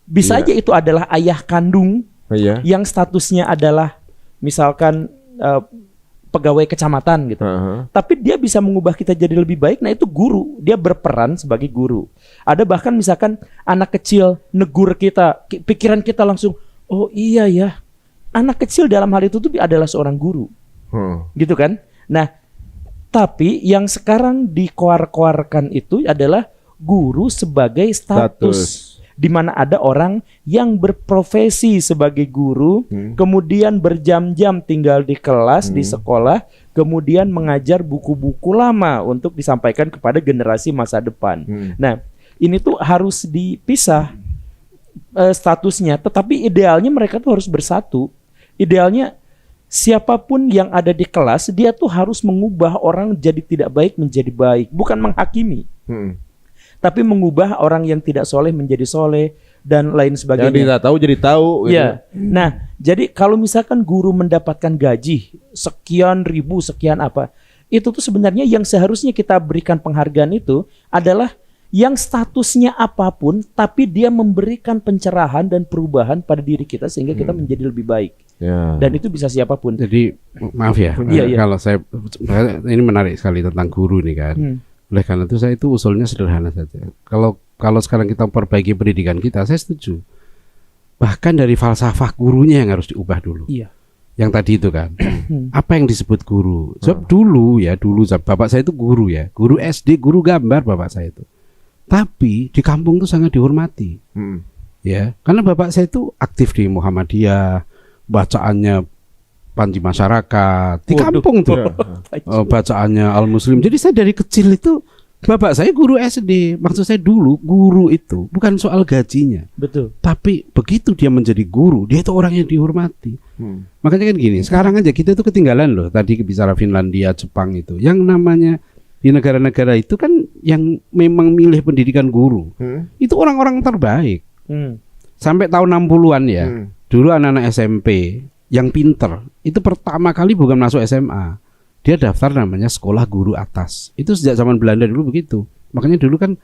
Bisa aja itu adalah ayah kandung yang statusnya adalah misalkan pegawai kecamatan gitu. Tapi dia bisa mengubah kita jadi lebih baik. Nah itu guru, dia berperan sebagai guru. Ada bahkan misalkan anak kecil negur kita, pikiran kita langsung, oh iya ya, anak kecil dalam hal itu tuh adalah seorang guru, gitu kan? Nah tapi yang sekarang dikoar-koarkan itu adalah guru sebagai status. Di mana ada orang yang berprofesi sebagai guru, kemudian berjam-jam tinggal di kelas, di sekolah, kemudian mengajar buku-buku lama untuk disampaikan kepada generasi masa depan. Nah, ini tuh harus dipisah statusnya, tetapi idealnya mereka tuh harus bersatu. Idealnya siapapun yang ada di kelas, dia tuh harus mengubah orang jadi tidak baik menjadi baik, bukan menghakimi. Tapi mengubah orang yang tidak soleh menjadi soleh dan lain sebagainya. Yang tidak tahu jadi tahu. Gitu. Ya. Nah, jadi kalau misalkan guru mendapatkan gaji sekian ribu, sekian apa, itu tuh sebenarnya yang seharusnya kita berikan penghargaan itu adalah yang statusnya apapun, tapi dia memberikan pencerahan dan perubahan pada diri kita sehingga kita menjadi lebih baik. Dan itu bisa siapapun. Jadi maaf ya, kalau saya ini menarik sekali tentang guru nih kan. Oleh karena itu saya itu usulnya sederhana saja. Kalau sekarang kita memperbaiki pendidikan kita, saya setuju. Bahkan dari falsafah gurunya yang harus diubah dulu. Iya. Yang tadi itu kan. Apa yang disebut guru? Sebab dulu bapak saya itu guru ya. Guru SD, guru gambar bapak saya itu. Tapi di kampung itu sangat dihormati. Ya, karena bapak saya itu aktif di Muhammadiyah, bacaannya Panji Masyarakat di kampung tuh, bacaannya Al Muslim. Jadi saya dari kecil itu bapak saya guru SD. Maksud saya dulu guru itu bukan soal gajinya, betul. Tapi begitu dia menjadi guru, dia itu orang yang dihormati. Makanya kan gini, sekarang aja kita itu ketinggalan loh. Tadi bicara Finlandia, Jepang itu, yang namanya di negara-negara itu kan yang memang milih pendidikan guru, itu orang-orang terbaik. Sampai tahun 60-an ya, dulu anak-anak SMP yang pinter itu pertama kali bukan masuk SMA, dia daftar namanya sekolah guru atas. Itu sejak zaman Belanda dulu begitu. Makanya dulu kan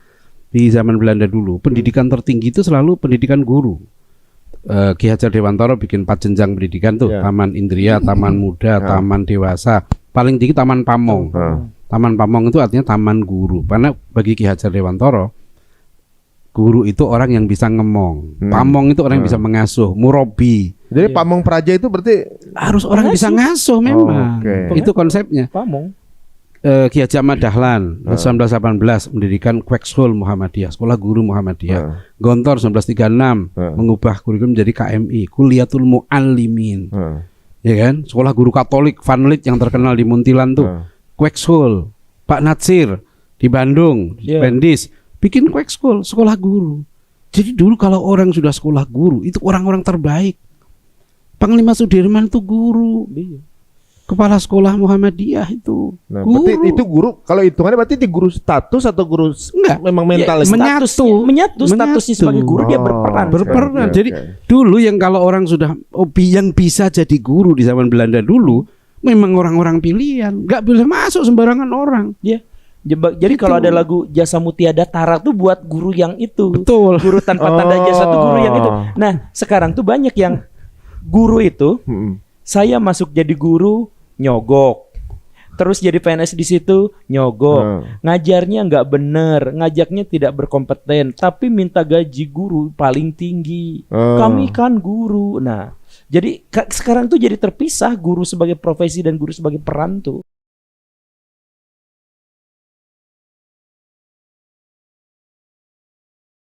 di zaman Belanda dulu pendidikan tertinggi itu selalu pendidikan guru. Ki Hajar Dewantara bikin 4 jenjang pendidikan tuh, Taman Indria, Taman Muda, Taman Dewasa, paling tinggi Taman Pamong. Taman Pamong itu artinya taman guru. Karena bagi Ki Hajar Dewantara, guru itu orang yang bisa ngemong. Pamong itu orang yang bisa mengasuh, murabi. Jadi pamong praja itu berarti harus orang yang bisa ngasuh memang. Itu konsepnya. Pamong. Ki Haji Ahmad Dahlan 1918 mendirikan Kweksul Muhammadiyah, sekolah guru Muhammadiyah. Gontor 1936 mengubah kurikulum menjadi KMI, Kuliatul Muallimin. Ya kan? Sekolah guru Katolik Van Lith yang terkenal di Muntilan tuh. Kweksul. Pak Natsir di Bandung, Pendis bikin Kweksul, sekolah guru. Jadi dulu kalau orang sudah sekolah guru, itu orang-orang terbaik. Panglima Sudirman itu guru. Kepala sekolah Muhammadiyah itu. Nah, berarti itu guru, kalau hitungannya berarti di guru status atau guru memang mental menyatu statusnya sebagai guru, dia berperan. Jadi dulu yang kalau orang sudah yang bisa jadi guru di zaman Belanda dulu memang orang-orang pilihan, nggak boleh masuk sembarangan orang. Jadi kalau ada lagu Jasamu Tiada Tara tuh buat guru yang itu. Betul. Guru tanpa tanda jasa tuh guru yang itu. Nah, sekarang tuh banyak yang guru itu saya masuk jadi guru nyogok. Terus jadi PNS di situ nyogok, ngajarnya nggak bener, ngajaknya tidak berkompeten, tapi minta gaji guru paling tinggi. Kami kan guru. Nah, jadi sekarang tuh jadi terpisah guru sebagai profesi dan guru sebagai peran tuh.